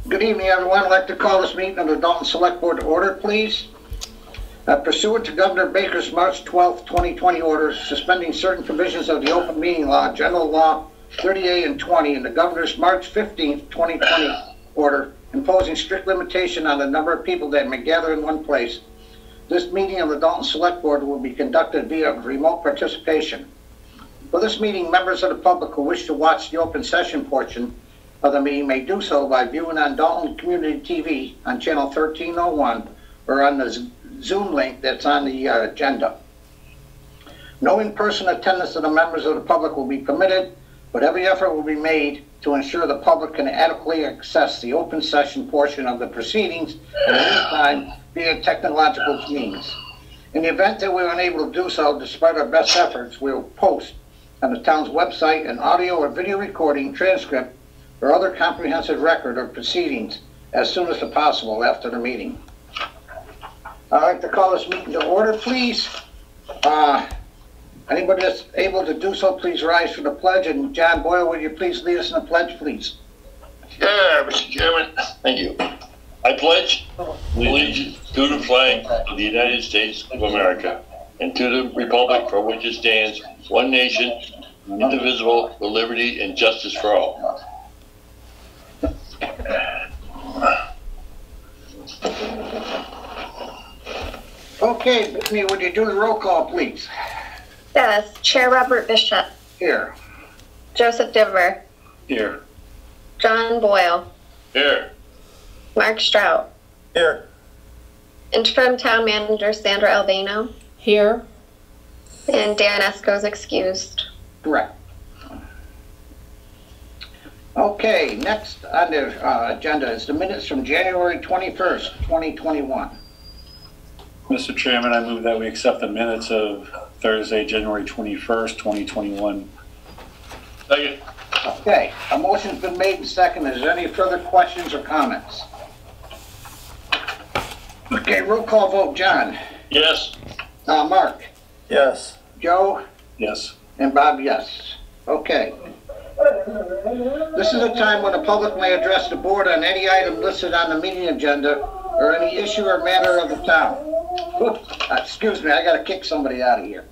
Good evening, everyone. I'd like to call this meeting of the Dalton Selectboard to order, please. Pursuant to Governor Baker's March 12, 2020 order suspending certain provisions of the Open Meeting Law, General Law 30A and 20, and the Governor's March 15, 2020 order imposing strict limitation on the number of people that may gather in one place, this meeting of the Dalton Selectboard will be conducted via remote participation. For this meeting, members of the public who wish to watch the open session portion of the meeting may do so by viewing on Dalton Community TV on channel 1301 or on the Zoom link that's on the agenda. No in-person attendance of the members of the public will be permitted, but every effort will be made to ensure the public can adequately access the open session portion of the proceedings at any time via technological means. In the event that we are unable to do so, despite our best efforts, we will post on the town's website an audio or video recording, transcript, or other comprehensive record of proceedings as soon as possible after the meeting. I'd like to call this meeting to order, please. Anybody that's able to do so, please rise for the pledge. And John Boyle, would you please lead us in the pledge, please? Yeah, Mr. Chairman, thank you. I pledge allegiance to the flag of the United States of America and to the republic for which it stands, one nation, indivisible, with liberty and justice for all. Okay, Brittany, would you do the roll call, please? Yes. Chair Robert Bishop. Here. Joseph Diver. Here. John Boyle. Here. Mark Strout. Here. Interim Town Manager Sandra Albano. Here. And Dan Esco's excused. Correct. Okay, next on the agenda is the minutes from January 21st, 2021. Mr. Chairman, I move that we accept the minutes of Thursday, January 21st, 2021. Second. Okay, a motion's been made and seconded. Is there any further questions or comments? Okay, roll call vote. John? Yes. Mark? Yes. Joe? Yes. And Bob, yes. Okay. This is a time when the public may address the board on any item listed on the meeting agenda or any issue or matter of the town. Oops, excuse me, I gotta kick somebody out of here.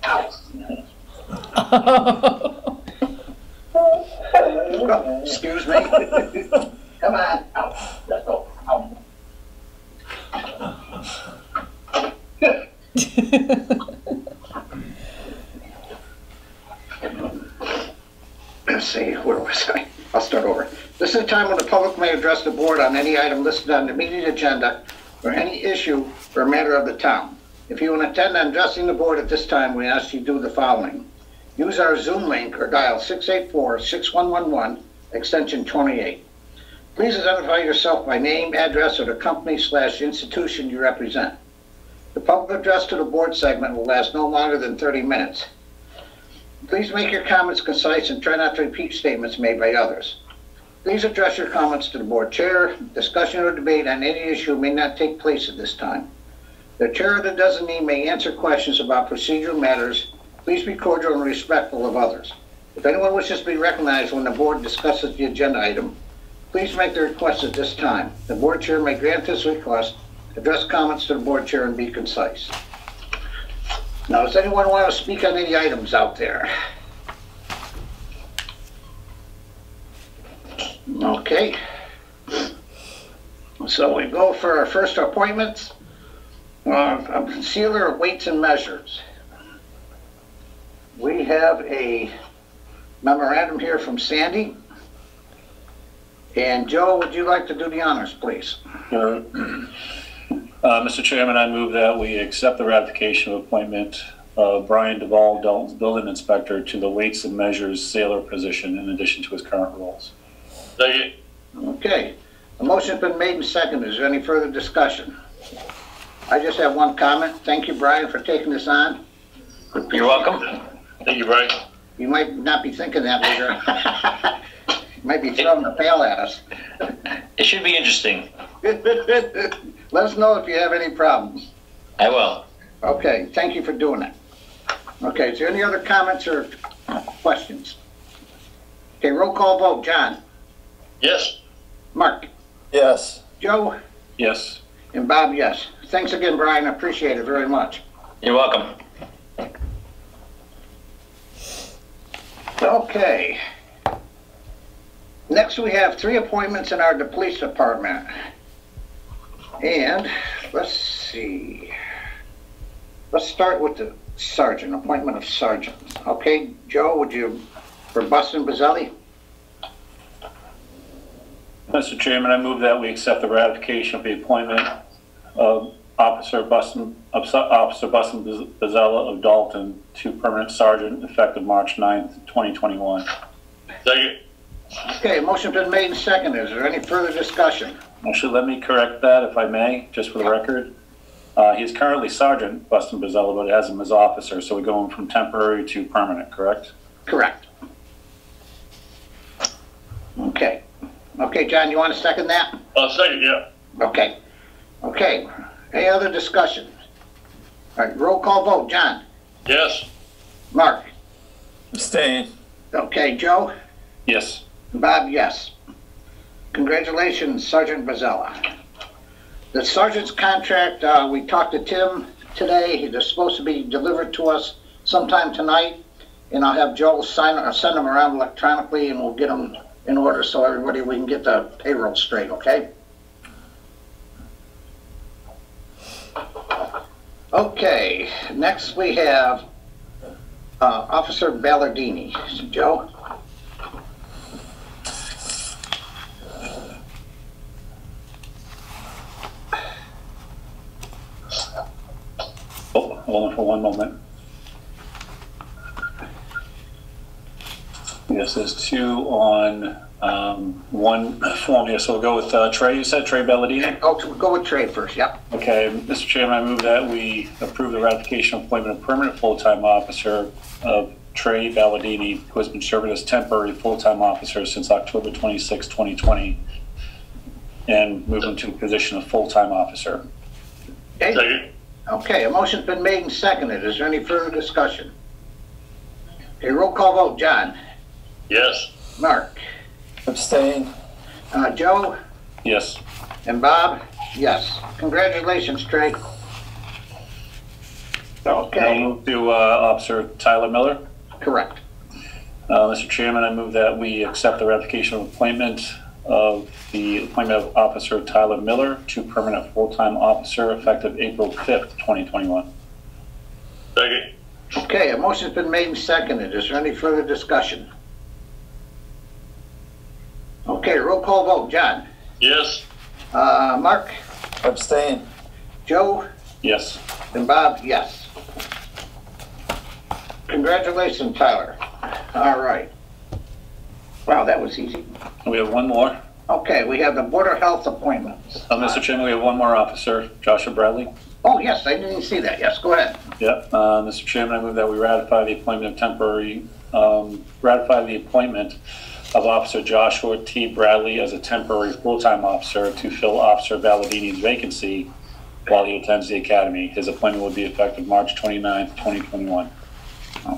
Ow. Oh, excuse me. Come on. Ow. Let's go. Ow. Let's see, where was I? I'll start over. This is a time when the public may address the board on any item listed on the meeting agenda or any issue or matter of the town. If you want to attend on addressing the board at this time, we ask you do the following. Use our Zoom link or dial 684-6111, extension 28. Please identify yourself by name, address, or the company/institution you represent. The public address to the board segment will last no longer than 30 minutes. Please make your comments concise and try not to repeat statements made by others. Please address your comments to the board chair. Discussion or debate on any issue may not take place at this time. The chair or the designee may answer questions about procedural matters. Please be cordial and respectful of others. If anyone wishes to be recognized when the board discusses the agenda item, please make the request at this time. The board chair may grant this request, address comments to the board chair, and be concise. Now, does anyone want to speak on any items out there? Okay. So we go for our first appointments. A concealer of weights and measures. We have a memorandum here from Sandy. And Joe, would you like to do the honors, please? Mr. Chairman, I move that we accept the ratification of appointment of Brian Duvall, Dalton's building inspector, to the weights and measures sailor position in addition to his current roles. Second. Okay. A motion's been made and seconded. Is there any further discussion? I just have one comment. Thank you, Brian, for taking this on. You're welcome. Thank you, Brian. You might not be thinking that later. You might be throwing a pail at us. It should be interesting. Let us know if you have any problems. I will. Okay, thank you for doing that. Okay, is there any other comments or questions? Okay, roll call vote. John? Yes. Mark? Yes. Joe? Yes. And Bob, yes. Thanks again, Brian. I appreciate it very much. You're welcome. Okay. Next, we have 3 appointments in our police department. And let's see. Let's start with the sergeant, appointment of sergeants. Okay, Joe, would you, for Buston Bazzelli? Mr. Chairman, I move that we accept the ratification of the appointment of Officer Buston Bazzella of Dalton to permanent sergeant effective March 9th, 2021. Second. Okay, motion's been made and seconded. Is there any further discussion? Actually, let me correct that if I may, just for the record. He is currently Sergeant Buston Bazzella, but has him as officer, so we're going from temporary to permanent, correct? Correct. Okay. Okay, John, you want to second that? Second, yeah. Okay. Okay. Any other discussion? All right, roll call vote. John? Yes. Mark? Abstain. Okay, Joe? Yes. Bob, yes. Congratulations, Sergeant Bazzella. The sergeant's contract, we talked to Tim today. They're supposed to be delivered to us sometime tonight, and I'll have Joe sign or send them around electronically, and we'll get them in order so everybody, we can get the payroll straight, okay? Okay, next we have Officer Ballardini. Joe? Oh, hold on for one moment. Yes, there's 2 on one form here, so we'll go with Trey. You said Trey Ballardini? Oh, go with Trey first, yep. Okay, Mr. Chairman, I move that we approve the ratification of appointment of permanent full-time officer of Trey Ballardini, who has been serving as temporary full-time officer since October 26, 2020, and move him to the position of full-time officer. Okay. Second. Okay, a motion's been made and seconded. Is there any further discussion? Okay, roll call vote. John? Yes. Mark? Abstain. Joe? Yes. And Bob? Yes. Congratulations, Trey. I'll Okay, move to Officer Tyler Miller. correct. Mr. Chairman, I move that we accept the ratification of appointment of Officer Tyler Miller to permanent full-time officer effective April 5th, 2021. Second. Okay, a motion's been made and seconded. Is there any further discussion? Okay, roll call vote. John? Yes. Mark? Abstain. Joe? Yes. And Bob? Yes. Congratulations, Tyler. All right. Wow, that was easy. We have one more. Okay, we have the Board of Health appointments. Mr. Chairman, we have one more officer, Joshua Bradley. Oh, yes, I didn't see that. Yes, go ahead. Yep. Mr. Chairman, I move that we ratify the appointment of Officer Joshua T. Bradley as a temporary full-time officer to fill Officer Ballardini's vacancy while he attends the academy. His appointment will be effective March 29th, 2021.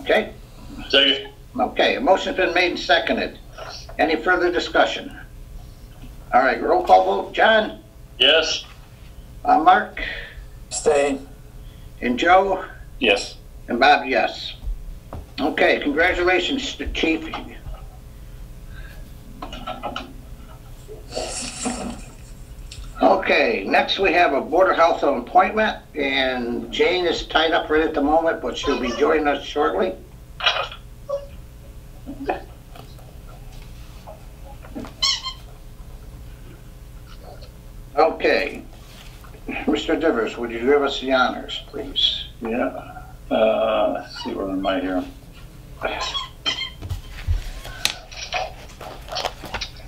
Okay. Second. Okay, a motion's been made and seconded. Any further discussion? All right, roll call vote. John? Yes. Mark? Abstain. And Joe? Yes. And Bob, yes. Okay, congratulations, Chief. Okay, next we have a Board of Health appointment, and Jane is tied up right at the moment, but she'll be joining us shortly. Okay. Mr. Divers, would you give us the honors, please? Yeah. Let's see, where am I here?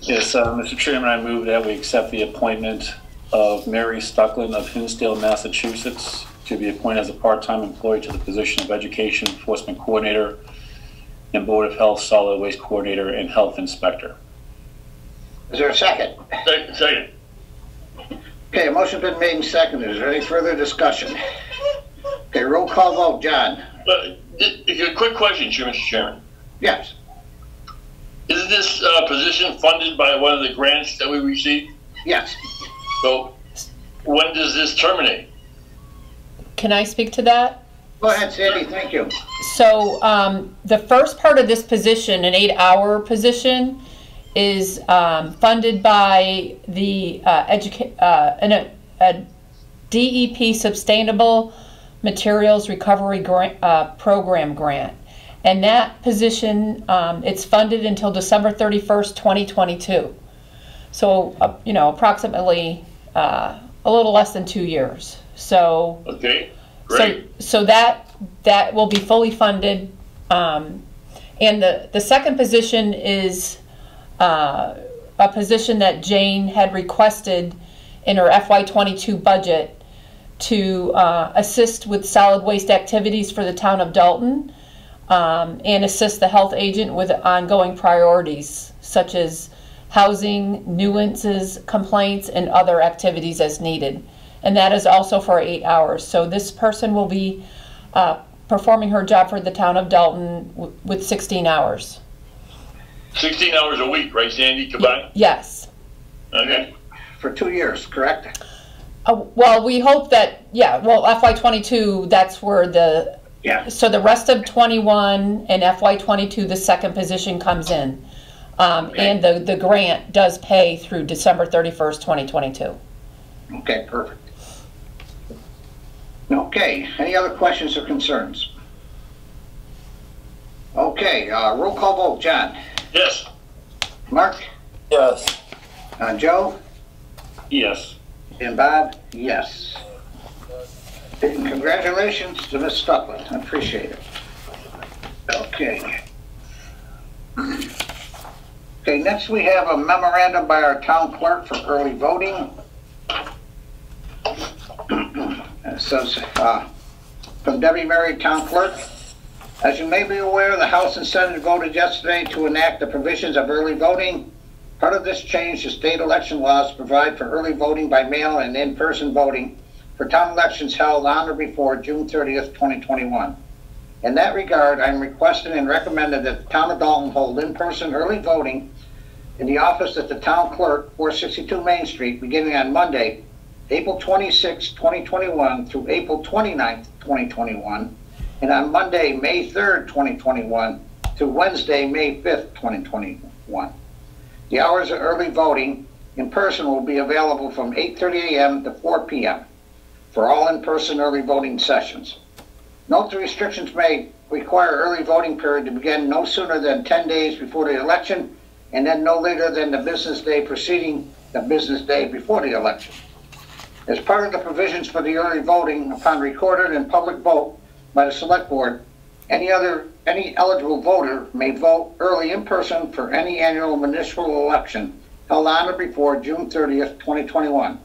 Yes, Mr. Chairman, I move that we accept the appointment of Mary Stuckland of Hinsdale, Massachusetts, to be appointed as a part-time employee to the position of Education Enforcement Coordinator and Board of Health Solid Waste Coordinator and Health Inspector. Is there a second? Second. Okay, a motion's been made and seconded. Is there any further discussion? Okay, roll call vote. John? A quick question, Mr. Chairman. Yes. Isn't this position funded by one of the grants that we received? Yes. So when does this terminate? Can I speak to that? Go ahead, Sandy, thank you. So the first part of this position, an 8-hour position, is funded by the a DEP Sustainable Materials Recovery Program grant. And that position, it's funded until December 31st, 2022. So, you know, approximately a little less than 2 years. So, Okay, great. So that will be fully funded. And the second position is a position that Jane had requested in her FY22 budget to assist with solid waste activities for the town of Dalton, and assist the health agent with ongoing priorities such as housing, nuisances, complaints, and other activities as needed. And that is also for 8 hours. So this person will be performing her job for the town of Dalton with 16 hours. 16 hours a week, right, Sandy, combined? Yes. Okay. For 2 years, correct? Well, we hope that, yeah, well, FY22, that's where the, Yeah. so the rest of 21 and FY22, the second position comes in. And the grant does pay through December 31st, 2022. Okay, perfect. Okay, any other questions or concerns? Okay, roll call vote. John? Yes. Mark? Yes. Joe? Yes. And Bob? Yes. And congratulations to Ms. Stuckland. I appreciate it. Okay. Okay, next we have a memorandum by our town clerk for early voting. It says, from Debbie Mary, town clerk. As you may be aware, the House and Senate voted yesterday to enact the provisions of early voting. Part of this change to state election laws provide for early voting by mail and in-person voting for town elections held on or before June 30th, 2021. In that regard, I'm requesting and recommending that the town of Dalton hold in-person early voting in the office at the town clerk, 462 Main Street, beginning on Monday, April 26, 2021 through April 29th, 2021, and on Monday, May 3rd, 2021 through Wednesday, May 5th, 2021. The hours of early voting in person will be available from 8:30 a.m. to 4 p.m. for all in-person early voting sessions. Note the restrictions may require early voting period to begin no sooner than 10 days before the election and then no later than the business day preceding the business day before the election. As part of the provisions for the early voting, upon recorded and public vote by the Select Board, any eligible voter may vote early in person for any annual municipal election held on or before June 30th, 2021.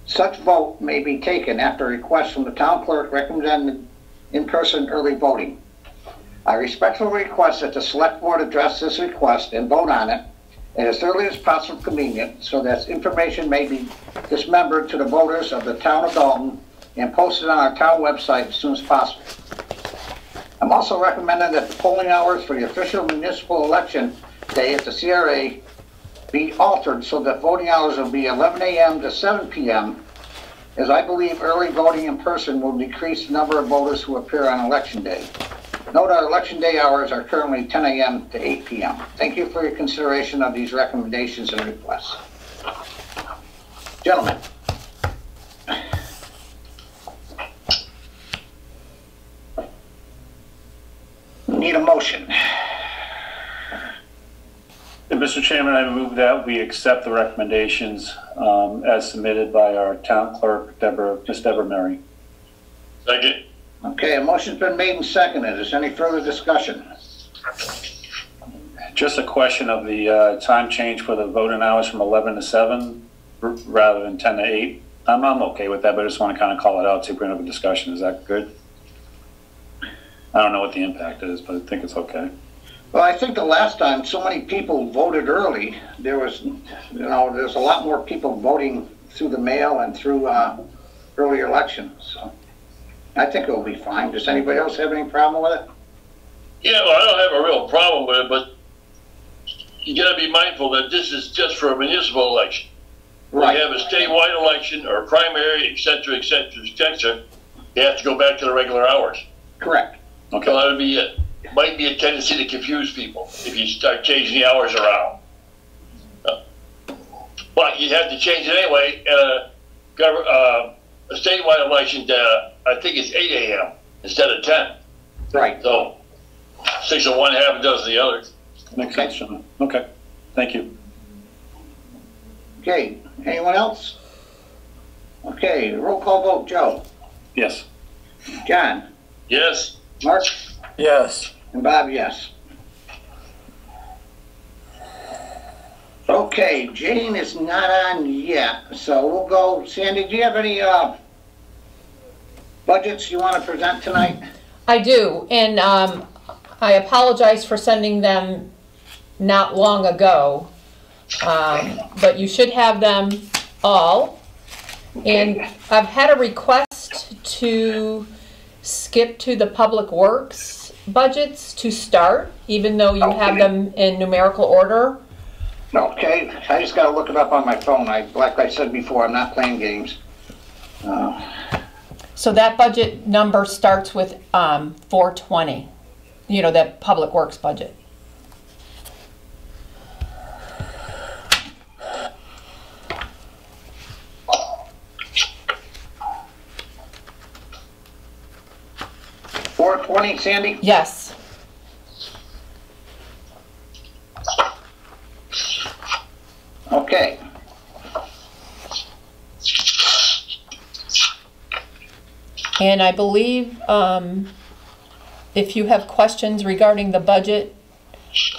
Such vote may be taken after a request from the town clerk recommending in-person early voting. I respectfully request that the Select Board address this request and vote on it as early as possible convenient so that information may be dismembered to the voters of the town of Dalton and posted on our town website as soon as possible. I'm also recommending that the polling hours for the official municipal election day at the CRA be altered so that voting hours will be 11 a.m. to 7 p.m. as I believe early voting in person will decrease the number of voters who appear on election day. Note our election day hours are currently 10 a.m. to 8 p.m. Thank you for your consideration of these recommendations and requests. Gentlemen. Need a motion. Mr. Chairman, I move that we accept the recommendations as submitted by our town clerk, Ms. Deborah Mary. Second. Okay, a motion's been made and seconded. Is there any further discussion? Just a question of the time change for the voting hours from 11 to 7 rather than 10 to 8. I'm okay with that, but I just want to kind of call it out to bring up a discussion. Is that good? I don't know what the impact is, but I think it's okay. Well, I think the last time so many people voted early, there was, there's a lot more people voting through the mail and through early elections. So I think it will be fine. Does anybody else have any problem with it? Yeah, well, I don't have a real problem with it, but you gotta be mindful that this is just for a municipal election. Right. We have a statewide election or primary, et cetera, et cetera, et cetera. You have to go back to the regular hours. Correct. So that would be might be a tendency to confuse people if you start changing the hours around. But you have to change it anyway. A statewide election, I think it's 8 a.m. instead of 10. Right. So 6 of one, half a dozen of the other. Makes sense, John. Okay, thank you. Okay, anyone else? Okay, roll call vote, Joe. Yes. John. Yes. Mark. Yes. And Bob, yes. Okay, Jane is not on yet, so we'll go. Sandy, do you have any budgets you want to present tonight? I do, and I apologize for sending them not long ago, but you should have them all. And I've had a request to skip to the Public Works budgets to start, even though you have them in numerical order. Okay, I just got to look it up on my phone. Like I said before, I'm not playing games. So that budget number starts with 420, you know, that Public Works budget. $420, Sandy? Yes. Okay. And I believe if you have questions regarding the budget,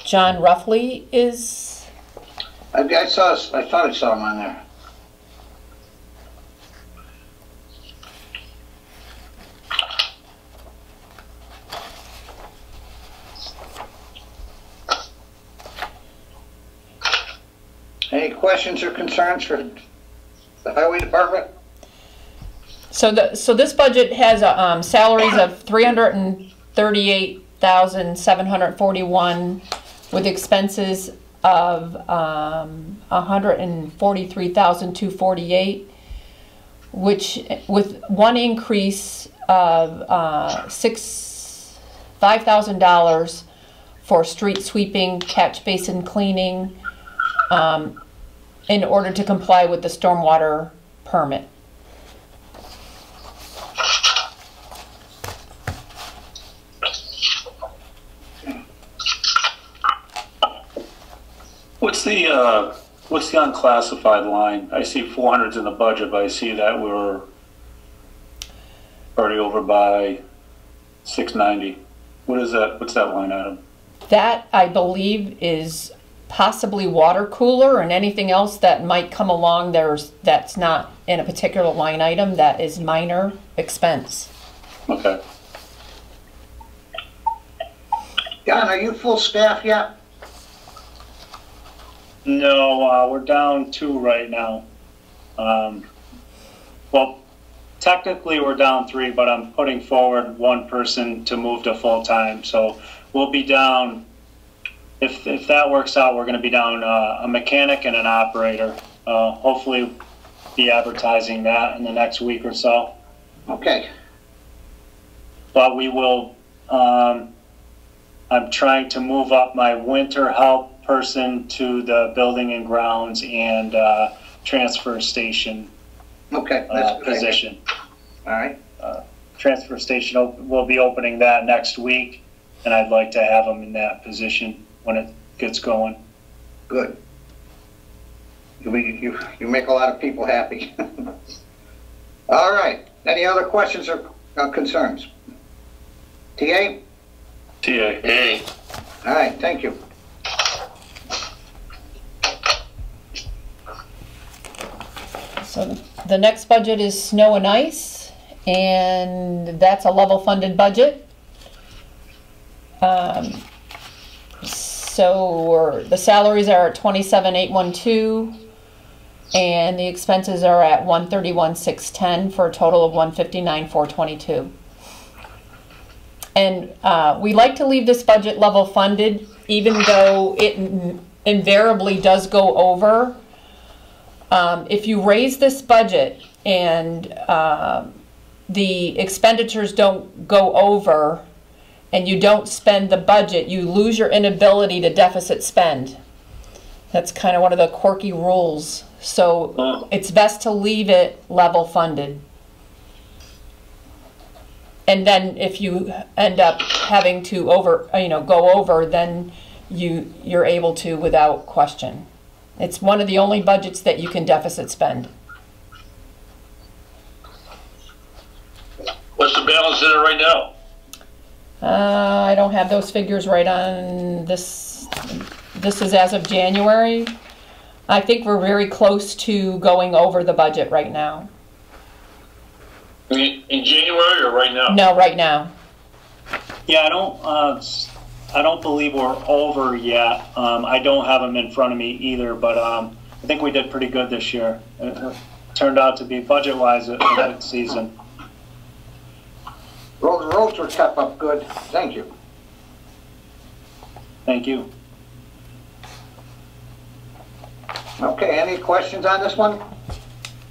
John Ruffley is. I thought I saw him on there. Any questions or concerns for the Highway Department? So this budget has salaries of $338,741 with expenses of $143,248, which with one increase of $5,000 for street sweeping, catch basin cleaning, in order to comply with the stormwater permit. What's the unclassified line? I see 400s in the budget, but I see that we're already over by 690. What is that? What's that line item? That, I believe, is possibly water cooler, and anything else that might come along that's not in a particular line item that is minor expense. Okay. John, are you full staff yet? No, we're down 2 right now. Well, technically we're down 3, but I'm putting forward 1 person to move to full-time. So we'll be down, if that works out, we're going to be down a mechanic and an operator. Hopefully be advertising that in the next week or so. Okay. But we will, I'm trying to move up my winter help person to the building and grounds and transfer station position. All right. Transfer station will be opening that next week, and I'd like to have them in that position when it gets going. Good. You make a lot of people happy. All right. Any other questions or concerns? TA? TA. Hey. All right. Thank you. So the next budget is snow and ice, and that's a level funded budget. So the salaries are at 27,812, and the expenses are at 131,610 for a total of 159,422. And we like to leave this budget level funded, even though invariably does go over. If you raise this budget and the expenditures don't go over and you don't spend the budget, you lose your inability to deficit spend. That's kind of one of the quirky rules. So it's best to leave it level funded. And then if you end up having to go over, then you're able to without question. It's one of the only budgets that you can deficit spend. What's the balance in it right now? I don't have those figures right on this. This is as of January. I think we're very close to going over the budget right now. In January or right now? No, right now. Yeah, I don't believe we're over yet. I don't have them in front of me either, but I think we did pretty good this year. It turned out to be budget-wise a good season. Roads were kept up good. Thank you. Thank you. Okay, any questions on this one?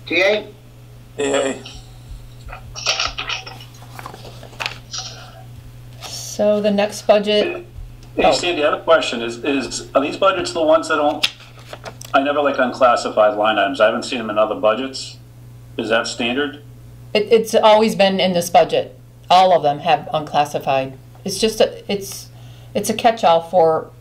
TA? TA. So the next budget. Hey, Sandy, I have a question. Are these budgets the ones that I never like unclassified line items. I haven't seen them in other budgets. Is that standard? It's always been in this budget. All of them have unclassified. It's just it's a catch-all for,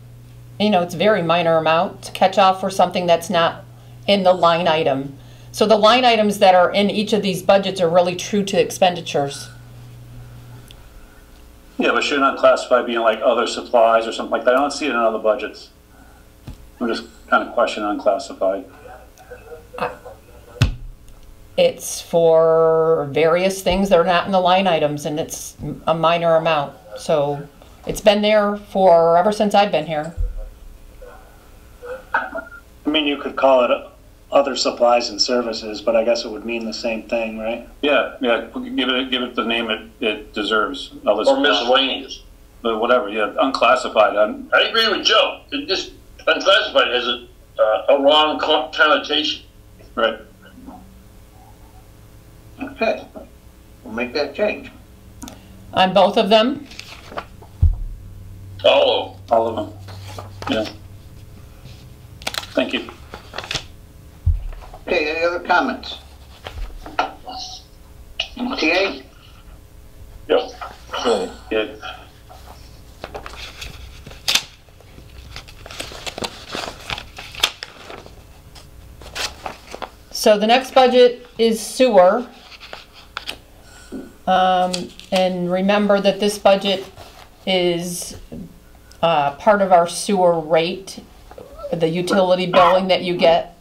it's a very minor amount. It's a catch-all for something that's not in the line item. So the line items that are in each of these budgets are really true to expenditures. Yeah, but shouldn't unclassified be in like other supplies or something like that? I don't see it in other budgets. I'm just kind of questioning unclassified. It's for various things that are not in the line items, and it's a minor amount. So it's been there for ever since I've been here. I mean, you could call it other supplies and services, but I guess it would mean the same thing, right? Yeah, give it the name it deserves. Or miscellaneous. But whatever, yeah, unclassified. I agree with Joe. It just unclassified has a wrong connotation. Right. Okay, we'll make that change. On both of them? All of them. Yeah. Thank you. Okay, any other comments? TA? Yep. Okay. Yeah. So the next budget is sewer. And remember that this budget is part of our sewer rate, the utility billing that you get.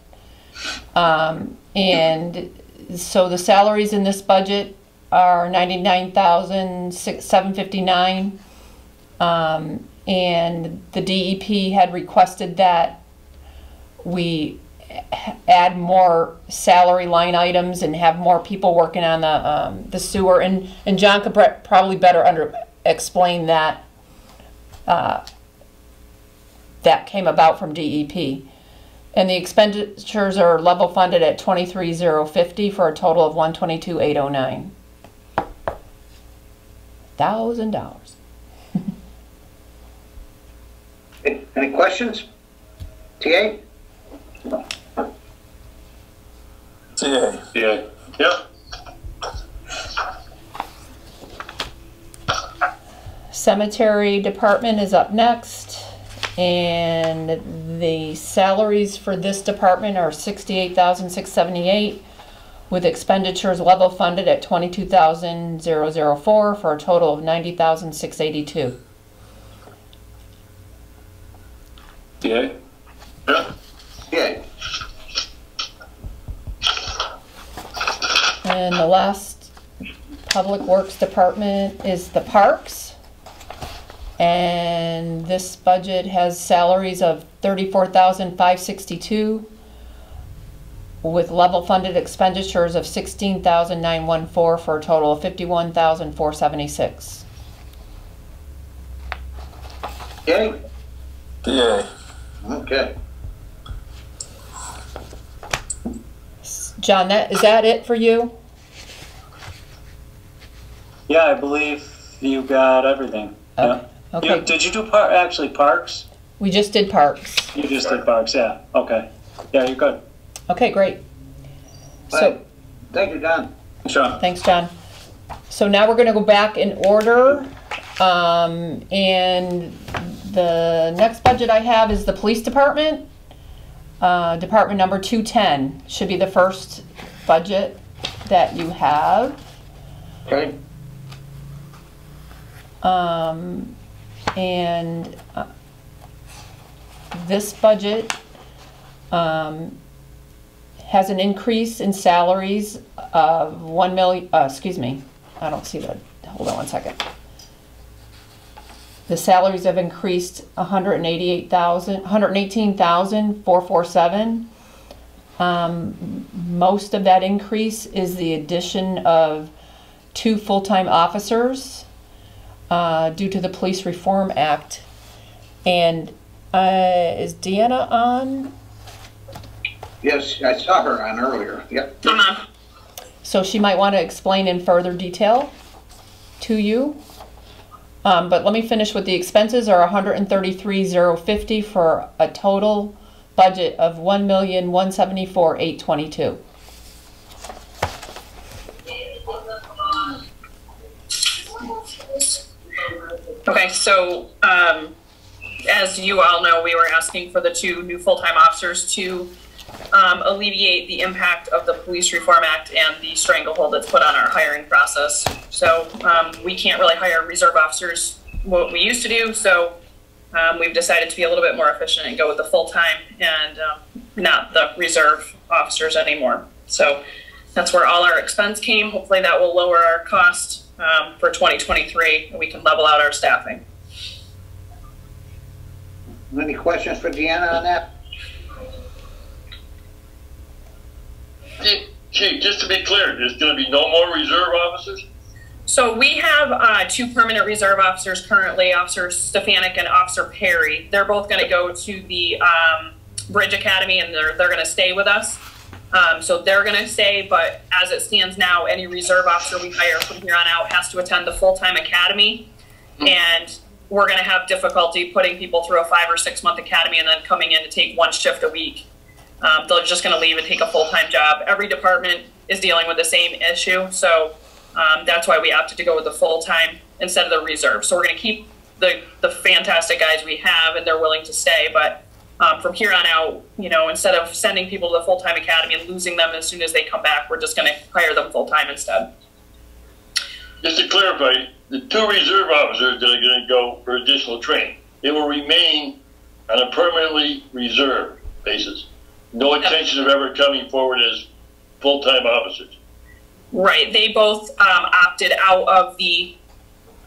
And so the salaries in this budget are $99,759. And the DEP had requested that we add more salary line items and have more people working on the sewer, and John could probably better explain that. That came about from DEP, and the expenditures are level funded at $23,050 for a total of $122,809. $1,000. Any questions? TA? TA. Yeah. Yep. Cemetery department is up next, and the salaries for this department are $68,678, with expenditures level funded at $22,004 for a total of $90,682. Yeah. Yeah. Yeah. And the last public works department is the parks. And this budget has salaries of $34,562 with level funded expenditures of $16,914 for a total of $51,476. TA? TA. Okay. John, is that it for you? Yeah, I believe you got everything. Okay. Yeah. Okay. Did you do actually parks? We just did parks. You just did parks, yeah. Okay. Yeah, you're good. Okay, great. So, Right. Thank you, Don. Sean? thanks, John. So now we're gonna go back in order. And the next budget I have is the police department. Department number 210 should be the first budget that you have. Okay. And this budget has an increase in salaries of 1 million, excuse me, I don't see that, hold on one second. The salaries have increased 118,447. Most of that increase is the addition of 2 full-time officers due to the Police Reform Act. And is Deanna on? Yes, I saw her on earlier. Yep. So she might want to explain in further detail to you. But let me finish with the expenses are 133,050 for a total budget of 1,174,822. Okay, so as you all know, we were asking for the 2 new full-time officers to alleviate the impact of the Police Reform Act and the stranglehold that's put on our hiring process. So we can't really hire reserve officers what we used to do, so we've decided to be a little bit more efficient and go with the full-time and not the reserve officers anymore. So that's where all our expense came. Hopefully that will lower our cost for 2023 and we can level out our staffing. Any questions for Deanna on that? Chief, just to be clear, there's going to be no more reserve officers? So we have 2 permanent reserve officers currently, Officer Stefanik and Officer Perry. They're both going to go to the Bridge Academy and they're going to stay with us. So they're going to stay, but as it stands now, any reserve officer we hire from here on out has to attend the full-time academy. And we're going to have difficulty putting people through a 5 or 6 month academy and then coming in to take 1 shift a week. They're just going to leave and take a full-time job. Every department is dealing with the same issue, so that's why we opted to go with the full-time instead of the reserve. So we're going to keep the fantastic guys we have, and they're willing to stay, but from here on out, you know, instead of sending people to the full-time academy and losing them as soon as they come back, we're just going to hire them full-time instead. Just to clarify, the 2 reserve officers that are going to go for additional training, they will remain on a permanently reserved basis. No intention of ever coming forward as full-time officers. Right. They both opted out of the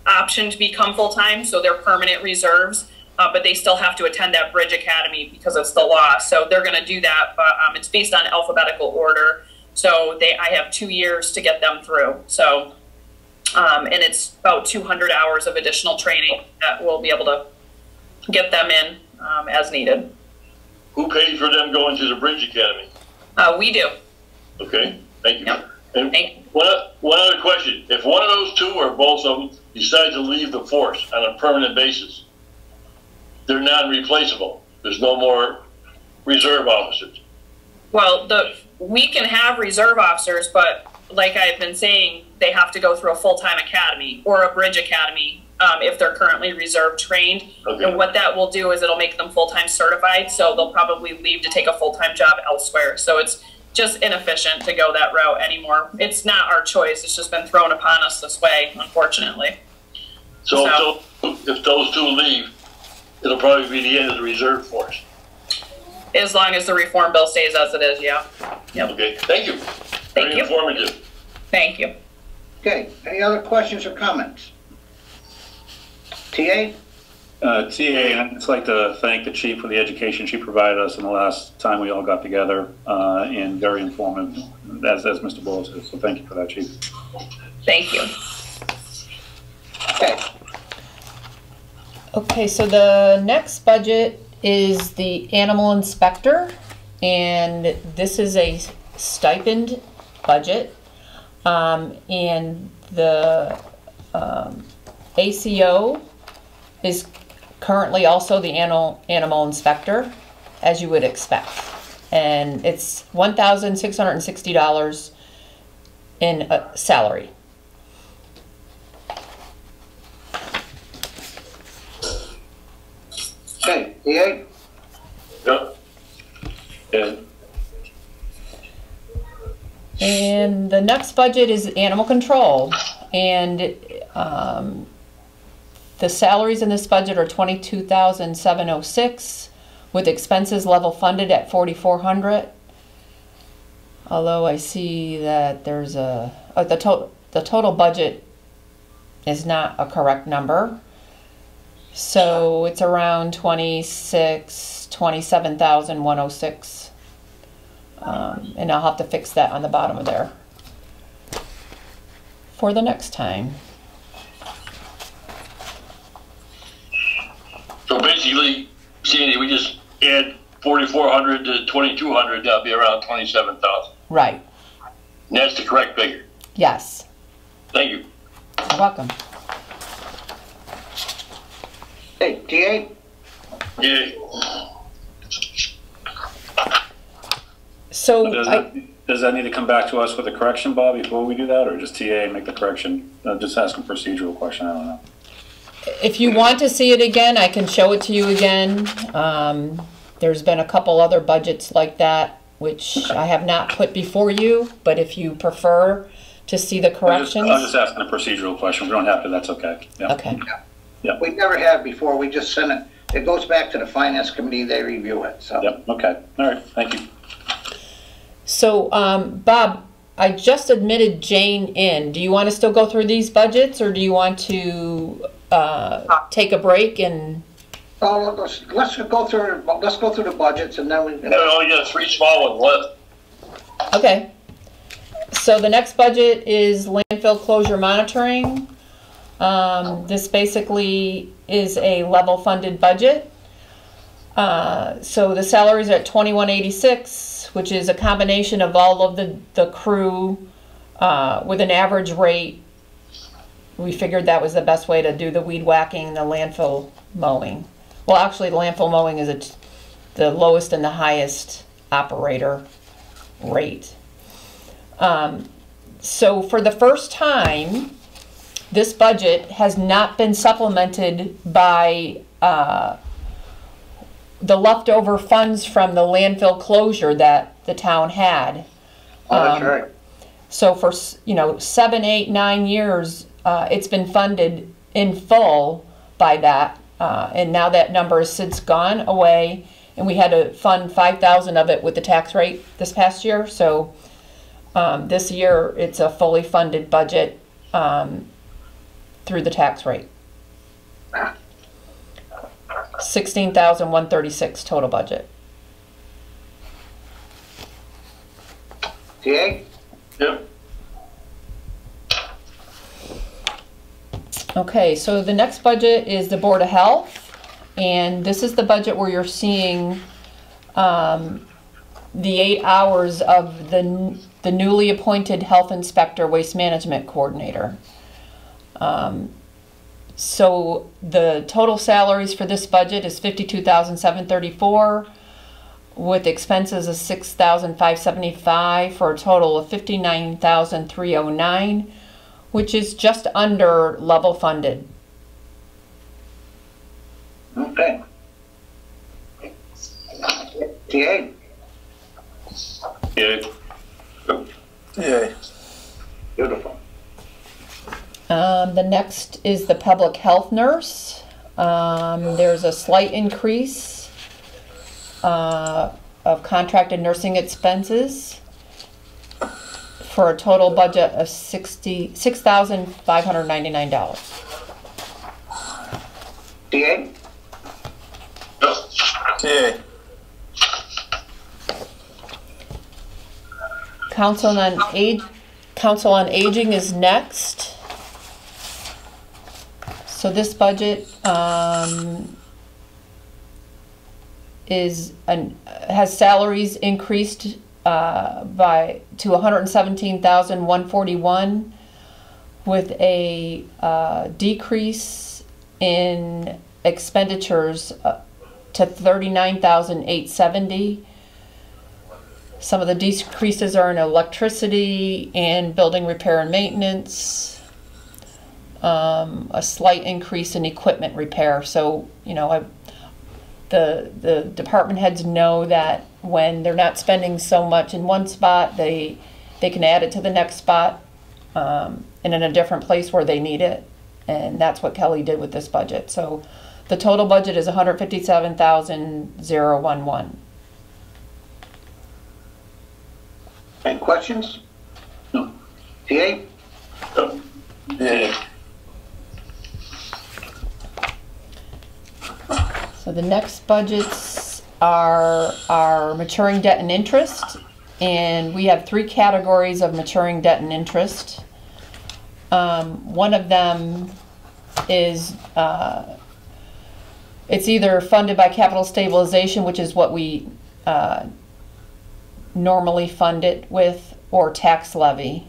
option to become full-time, so they're permanent reserves, but they still have to attend that Bridge Academy because it's the law. So they're going to do that, but it's based on alphabetical order. So I have 2 years to get them through. So, and it's about 200 hours of additional training that we'll be able to get them in as needed. Who pays for them going to the Bridge Academy? We do. Okay, thank you. Yep. And one other question. If one of those 2 or both of them decide to leave the force on a permanent basis, they're non-replaceable. There's no more reserve officers. Well, we can have reserve officers, but like I've been saying, they have to go through a full-time academy or a Bridge Academy if they're currently reserve trained. Okay. And what that will do is it'll make them full-time certified, so they'll probably leave to take a full-time job elsewhere. So it's just inefficient to go that route anymore. It's not our choice. It's just been thrown upon us this way, unfortunately. So if those 2 leave, it'll probably be the end of the reserve force. As long as the reform bill stays as it is, yeah. Yep. Okay, thank you. Very informative. Thank you. Okay, any other questions or comments? TA? I'd just like to thank the chief for the education she provided us in the last time we all got together, and very informative, as Mr. Bullis is. So thank you for that, chief. Thank you. Okay. Okay, so the next budget is the animal inspector, and this is a stipend budget. And the ACO is currently also the animal inspector, as you would expect. And it's $1,660 in salary. Okay, DA? Yep. Yeah. And the next budget is animal control. And the salaries in this budget are $22,706, with expenses level funded at $4,400. Although I see that there's the total budget is not a correct number. So it's around $27,106. And I'll have to fix that on the bottom of there for the next time. So basically, Sandy, we just add 4,400 to 2,200, that'll be around 27,000. Right. And that's the correct figure. Yes. Thank you. You're welcome. Hey, DA? Yeah. So Does that need to come back to us with a correction, Bob, before we do that, or just TA make the correction? Just asking a procedural question, I don't know. if you want to see it again, I can show it to you again. There's been a couple other budgets like that, which I have not put before you, but if you prefer to see the corrections. I'm just asking a procedural question. We don't have to, that's okay. Yeah. Okay. Yeah. We never have before, we just send it, it goes back to the finance committee, they review it, so. Yep, okay. All right, thank you. So, Bob, I just admitted Jane in. Do you want to still go through these budgets, or do you want to take a break and? Oh, let's go through the budgets and then we. I only got 3 small ones left. Okay. So the next budget is landfill closure monitoring. This basically is a level funded budget. So the salaries are at $21.86, which is a combination of all of the crew with an average rate. We figured that was the best way to do the weed whacking and the landfill mowing. Well, actually, the landfill mowing is the lowest and the highest operator rate. So for the first time, this budget has not been supplemented by the leftover funds from the landfill closure that the town had. Oh, that's right. So for 7, 8, 9 years, it's been funded in full by that, and now that number has since gone away, and we had to fund 5,000 of it with the tax rate this past year. So this year it's a fully funded budget through the tax rate. 16,136 total budget. TA? Yep. Okay, so the next budget is the Board of Health, and this is the budget where you're seeing the 8 hours of the newly appointed health inspector, waste management coordinator. So the total salaries for this budget is $52,734, with expenses of $6,575 for a total of $59,309, which is just under level funded. Okay. TA? Yeah. Yay. Beautiful. The next is the public health nurse. There's a slight increase of contracted nursing expenses for a total budget of $6,599. TA? Yay. Council on Aging is next. So this budget has salaries increased to 117,141, with a decrease in expenditures to 39,870. Some of the decreases are in electricity and building repair and maintenance. A slight increase in equipment repair. So, you know, the department heads know that when they're not spending so much in one spot, they can add it to the next spot, and in a different place where they need it. And that's what Kelly did with this budget. So the total budget is 157,011. Any questions? No. TA? No. Yay. So the next budgets are our maturing debt and interest, and we have 3 categories of maturing debt and interest. One of them is it's either funded by capital stabilization, which is what we normally fund it with, or tax levy.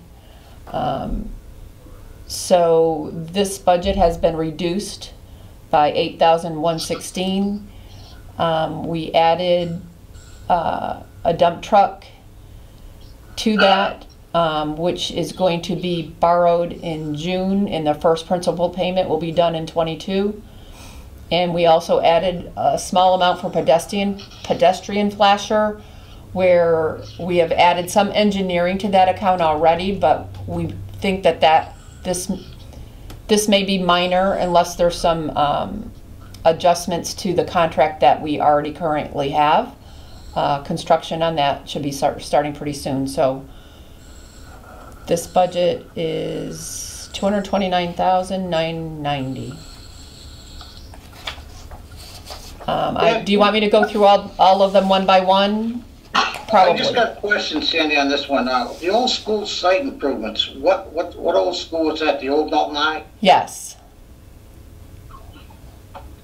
So this budget has been reduced by 8,116. We added a dump truck to that, which is going to be borrowed in June, and the first principal payment will be done in 22. And we also added a small amount for pedestrian flasher, where we have added some engineering to that account already, but we think that this may be minor unless there's some adjustments to the contract that we already currently have. Construction on that should be starting pretty soon. So this budget is $229,990. Do you want me to go through all of them one by one? Probably. I just got a question, Sandy, on this one. The old school site improvements, what old school was that? The old Dalton High? Yes.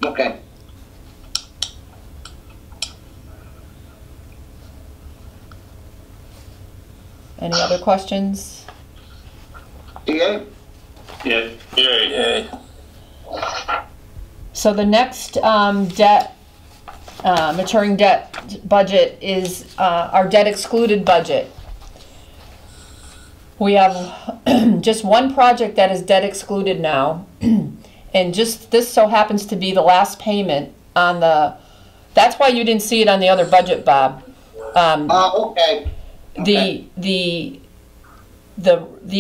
Okay. Any other questions? TA? Yay. Yay. So the next maturing debt budget is our debt excluded budget. We have just one project that is debt excluded now, and just this so happens to be the last payment on that's why you didn't see it on the other budget, Bob. Okay. The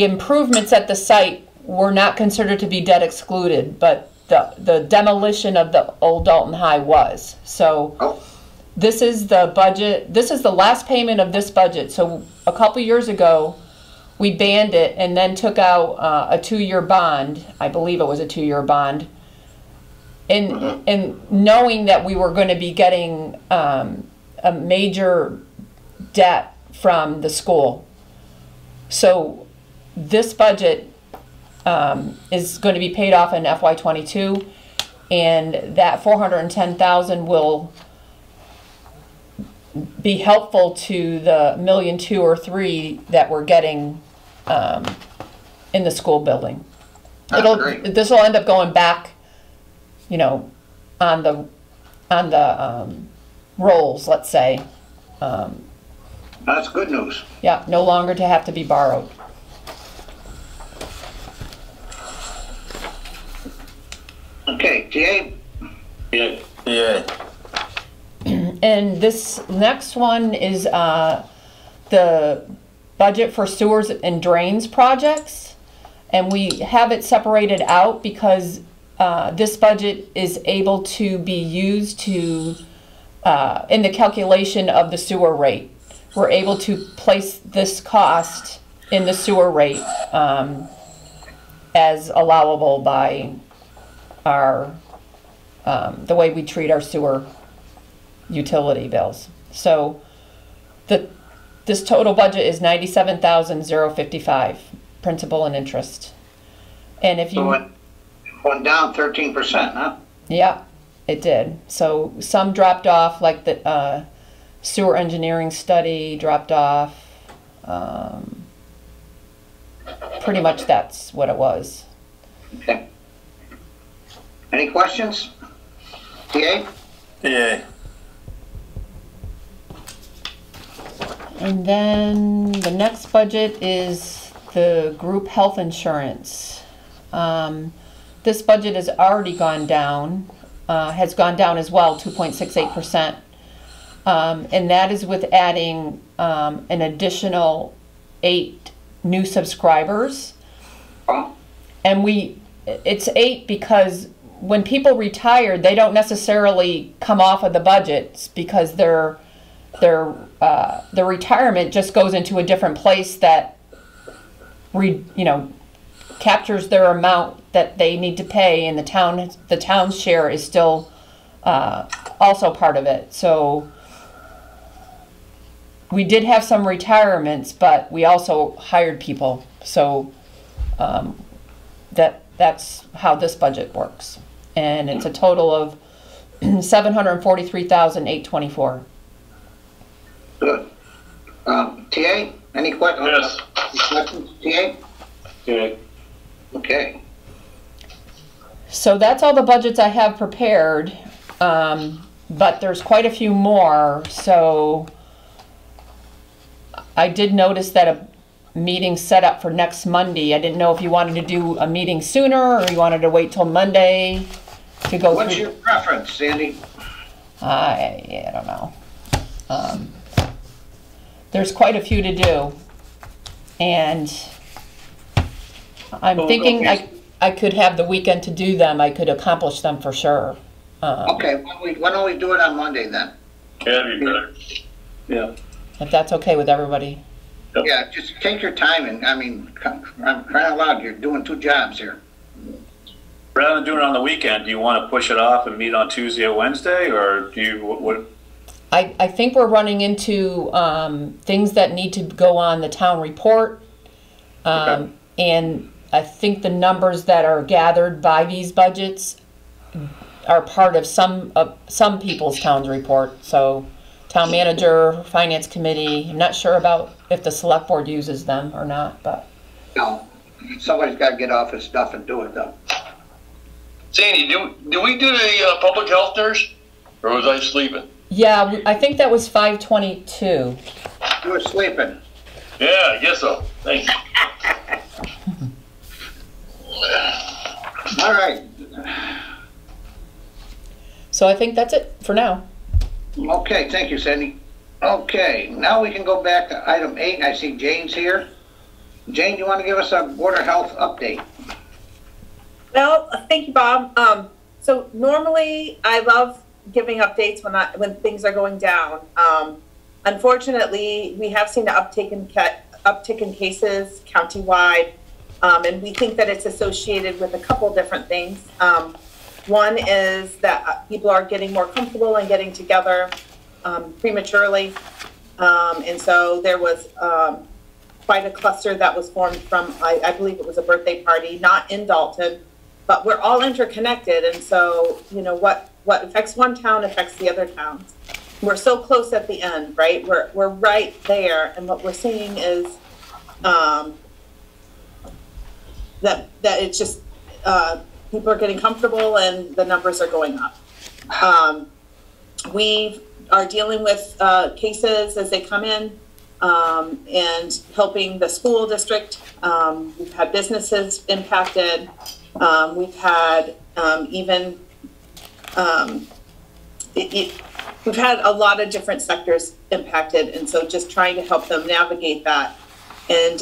improvements at the site were not considered to be debt excluded, but the demolition of the old Dalton High was. So this is the budget. This is the last payment of this budget. So a couple years ago, we banned it and then took out a 2-year bond. I believe it was a 2-year bond. And knowing that we were going to be getting a major debt from the school. So this budget is going to be paid off in FY22, and that $410,000 will be helpful to the $1.2 million or $3 million that we're getting in the school building. This will end up going back, you know, on the rolls, let's say. That's good news. Yeah, no longer to have to be borrowed. Okay, TA? Yay. Yay. And this next one is the budget for sewers and drains projects. And we have it separated out because this budget is able to be used to, in the calculation of the sewer rate. We're able to place this cost in the sewer rate as allowable by our the way we treat our sewer utility bills. So this total budget is $97,055, principal and interest. And if you went down 13%, huh? Yeah, It did. So some dropped off, like the sewer engineering study dropped off. Pretty much that's what it was. Okay. Any questions? TA? Yay. And then the next budget is the group health insurance. This budget has already gone down, has gone down as well, 2.68%. And that is with adding an additional 8 new subscribers. And it's 8 because when people retire, they don't necessarily come off of the budgets because their retirement just goes into a different place that captures their amount that they need to pay, and the town's share is still also part of it. So we did have some retirements, but we also hired people. So that's how this budget works. And it's a total of $743,824. Good. TA, any questions? Yes. Questions, TA? Okay. Okay. So that's all the budgets I have prepared, but there's quite a few more. So I did notice that a meeting set up for next Monday. I didn't know if you wanted to do a meeting sooner or you wanted to wait till Monday to go What's through. your preference, Sandy? I don't know. There's quite a few to do, and I'm thinking I could have the weekend to do them. I could accomplish them for sure. Okay, why don't we do it on Monday then? That'd be better. Yeah. If that's okay with everybody. Yeah, just take your time, and I'm crying out loud, you're doing 2 jobs here. Rather than doing it on the weekend, do you want to push it off and meet on Tuesday or Wednesday, or do you, what? I think we're running into things that need to go on the town report. Okay. And I think the numbers that are gathered by these budgets are part of some people's town's report. So town manager, finance committee, I'm not sure about if the select board uses them or not, but. No, somebody's got to get off his stuff and do it though. Sandy, do we do the public health nurse, or was I sleeping? Yeah, I think that was 522. You were sleeping. Yeah, I guess so. Thank you. All right. So I think that's it for now. Okay, thank you, Sandy. Okay, now we can go back to item 8. I see Jane's here. Jane, you want to give us a Board of Health update? Well, thank you, Bob. So normally I love giving updates when things are going down. Unfortunately, we have seen an uptick in cases countywide, and we think that it's associated with a couple different things. One is that people are getting more comfortable and getting together prematurely, and so there was quite a cluster that was formed from, I believe it was a birthday party, not in Dalton, but we're all interconnected, and so what affects one town affects the other towns. We're so close at the end, right? We're right there, and what we're seeing is that it's just people are getting comfortable and the numbers are going up. We are dealing with cases as they come in and helping the school district. We've had businesses impacted. We've had we've had a lot of different sectors impacted, and so just trying to help them navigate that. And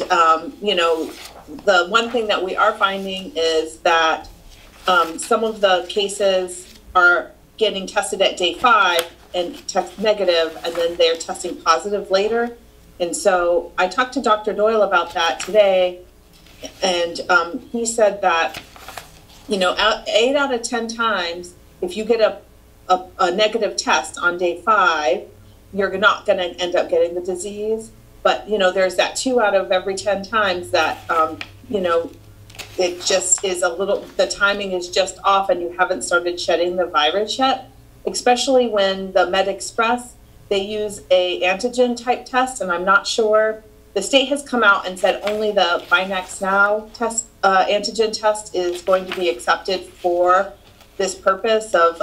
the one thing that we are finding is that some of the cases are getting tested at day 5 and test negative, and then they're testing positive later. And so I talked to Dr. Doyle about that today, and he said that 8 out of 10 times, if you get a negative test on day 5, you're not going to end up getting the disease. But there's that 2 out of every 10 times that it just is a little, the timing is just off and you haven't started shedding the virus yet, especially when the Med Express, they use a antigen type test, and I'm not sure. The state has come out and said only the Binax Now test, antigen test is going to be accepted for this purpose of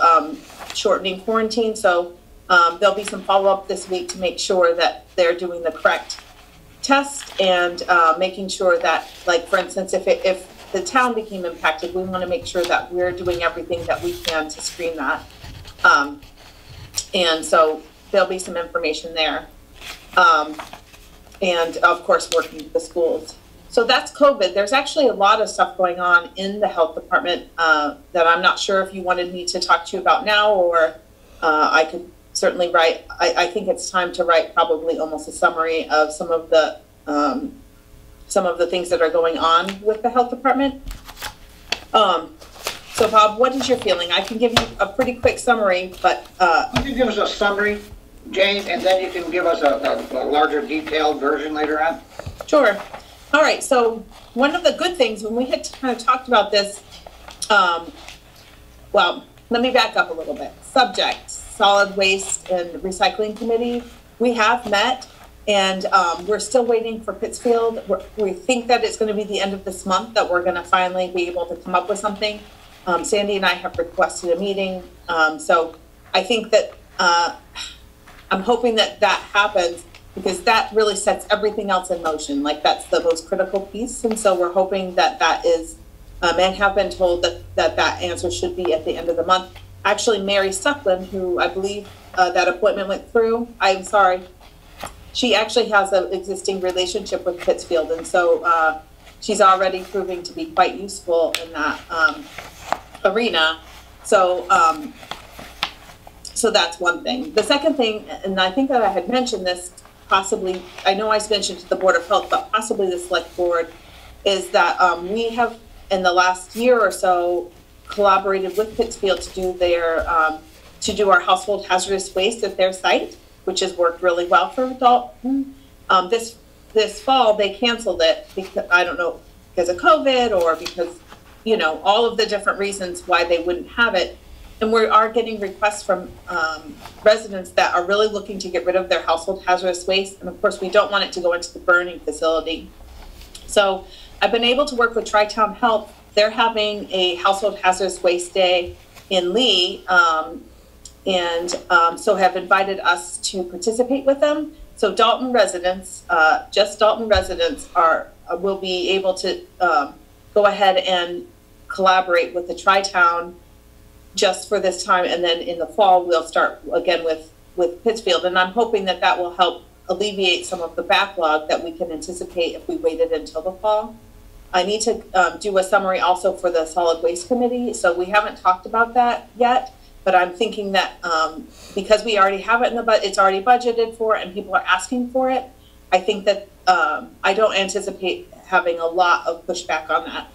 shortening quarantine. So there'll be some follow-up this week to make sure that they're doing the correct test and making sure that, like, for instance, if the town became impacted, we want to make sure that we're doing everything that we can to screen that. And so there'll be some information there. And of course, working with the schools. So that's COVID. There's actually a lot of stuff going on in the health department that I'm not sure if you wanted me to talk to you about now, or I could certainly write. I think it's time to write probably almost a summary of some of the things that are going on with the health department. So Bob, what is your feeling? I can give you a pretty quick summary, but you can give us a summary, Jane, and then you can give us a larger detailed version later on. Sure. All right. So one of the good things when we had kind of talked about this, well, let me back up a little bit. Subject, Solid Waste and Recycling Committee. We have met, and we're still waiting for Pittsfield. We think that it's going to be the end of this month that we're going to finally be able to come up with something. Sandy and I have requested a meeting. So I think that I'm hoping that that happens, because that really sets everything else in motion. Like, that's the most critical piece. And so we're hoping that that is, and have been told that answer should be at the end of the month. Actually, Mary Stuckland, who I believe that appointment went through, I'm sorry, she actually has an existing relationship with Pittsfield. And so she's already proving to be quite useful in that arena. So, so that's one thing. The second thing, and I think that I had mentioned this possibly, I know I mentioned to the Board of Health, but possibly the Select Board, is that we have in the last year or so collaborated with Pittsfield to do their, to do our household hazardous waste at their site, which has worked really well for Dalton. This fall they canceled it because, I don't know, because of COVID or because, you know, all of the different reasons why they wouldn't have it. And we are getting requests from residents that are really looking to get rid of their household hazardous waste. And of course, we don't want it to go into the burning facility. So I've been able to work with Tri-Town Health. They're having a household hazardous waste day in Lee, so have invited us to participate with them. So Dalton residents, just Dalton residents will be able to go ahead and collaborate with the Tri-Town just for this time, and then in the fall we'll start again with Pittsfield, and I'm hoping that that will help alleviate some of the backlog that we can anticipate if we waited until the fall. I need to do a summary also for the Solid Waste Committee, so we haven't talked about that yet, but I'm thinking that because we already have it in the budget, it's already budgeted for, and people are asking for it, I think that I don't anticipate having a lot of pushback on that.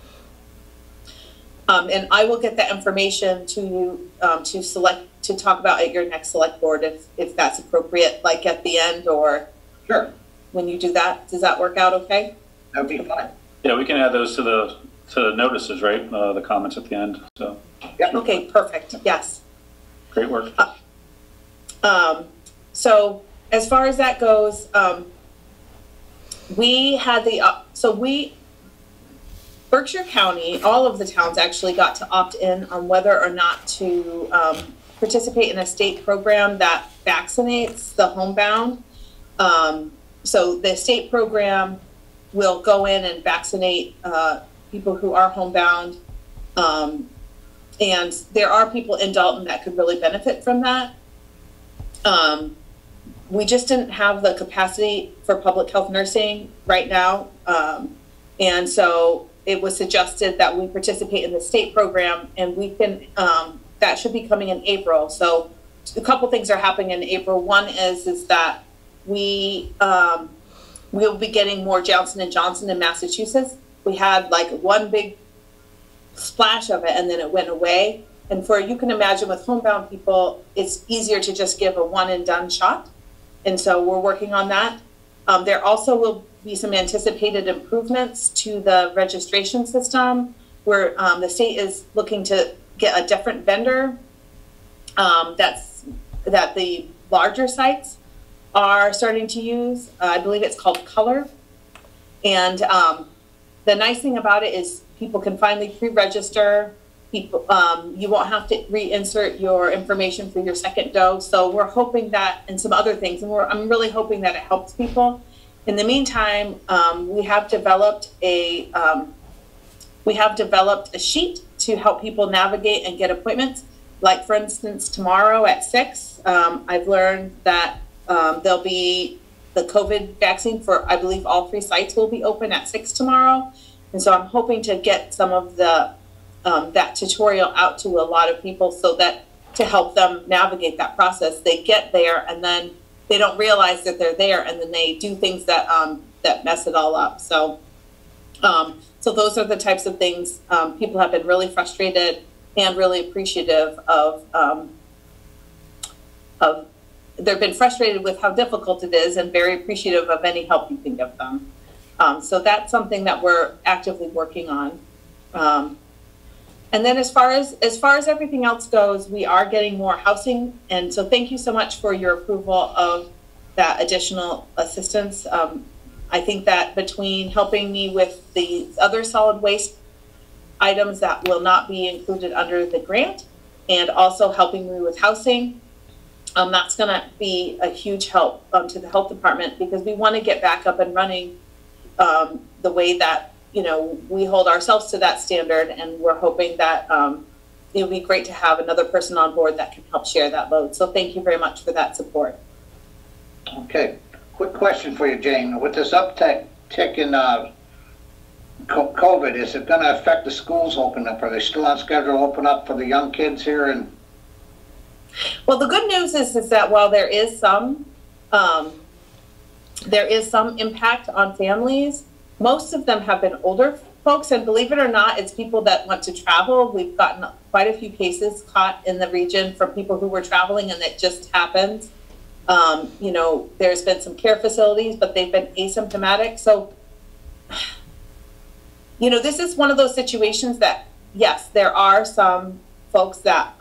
And I will get that information to you to talk about at your next Select Board if that's appropriate, like at the end or sure. When you do that. Does that work out okay? That'd be fine. Yeah, we can add those to the notices, right? The comments at the end. So. Yep. Okay, perfect. Yes. Great work. So as far as that goes, we had Berkshire County, all of the towns actually got to opt in on whether or not to participate in a state program that vaccinates the homebound. So the state program will go in and vaccinate people who are homebound. And there are people in Dalton that could really benefit from that. We just didn't have the capacity for public health nursing right now. And so it was suggested that we participate in the state program, and we can, that should be coming in April. So a couple things are happening in April. One is that we'll be getting more Johnson & Johnson in Massachusetts. We had like one big splash of it and then it went away. And you can imagine with homebound people, it's easier to just give a one and done shot. And so we're working on that. There also will be some anticipated improvements to the registration system, where the state is looking to get a different vendor that the larger sites are starting to use. I believe it's called Color. And the nice thing about it is people can finally pre-register. People, you won't have to reinsert your information for your second dose. So we're hoping that, and some other things, and I'm really hoping that it helps people. In the meantime, we have developed a sheet to help people navigate and get appointments. Like, for instance, tomorrow at 6, I've learned that there'll be the COVID vaccine for, I believe, all 3 sites will be open at 6 tomorrow. And so I'm hoping to get some of the that tutorial out to a lot of people, so that to help them navigate that process. They get there and then they don't realize that they're there, and then they do things that that mess it all up. So so those are the types of things. People have been really frustrated and really appreciative of they've been frustrated with how difficult it is, and very appreciative of any help you can give them. So that's something that we're actively working on. And then as far as everything else goes, we are getting more housing. And so thank you so much for your approval of that additional assistance. I think that between helping me with the other solid waste items that will not be included under the grant, and also helping me with housing, that's going to be a huge help to the health department, because we want to get back up and running the way that, you know, we hold ourselves to that standard, and we're hoping that it would be great to have another person on board that can help share that load. So thank you very much for that support. Okay, quick question for you, Jane. With this uptick in COVID, is it going to affect the schools opening up? Are they still on schedule to open up for the young kids here? And well, the good news is that while there is some impact on families, most of them have been older folks, and believe it or not, it's people that want to travel. We've gotten quite a few cases caught in the region from people who were traveling, and it just happens. You know, there's been some care facilities, but they've been asymptomatic. So, you know, this is one of those situations that, yes, there are some folks that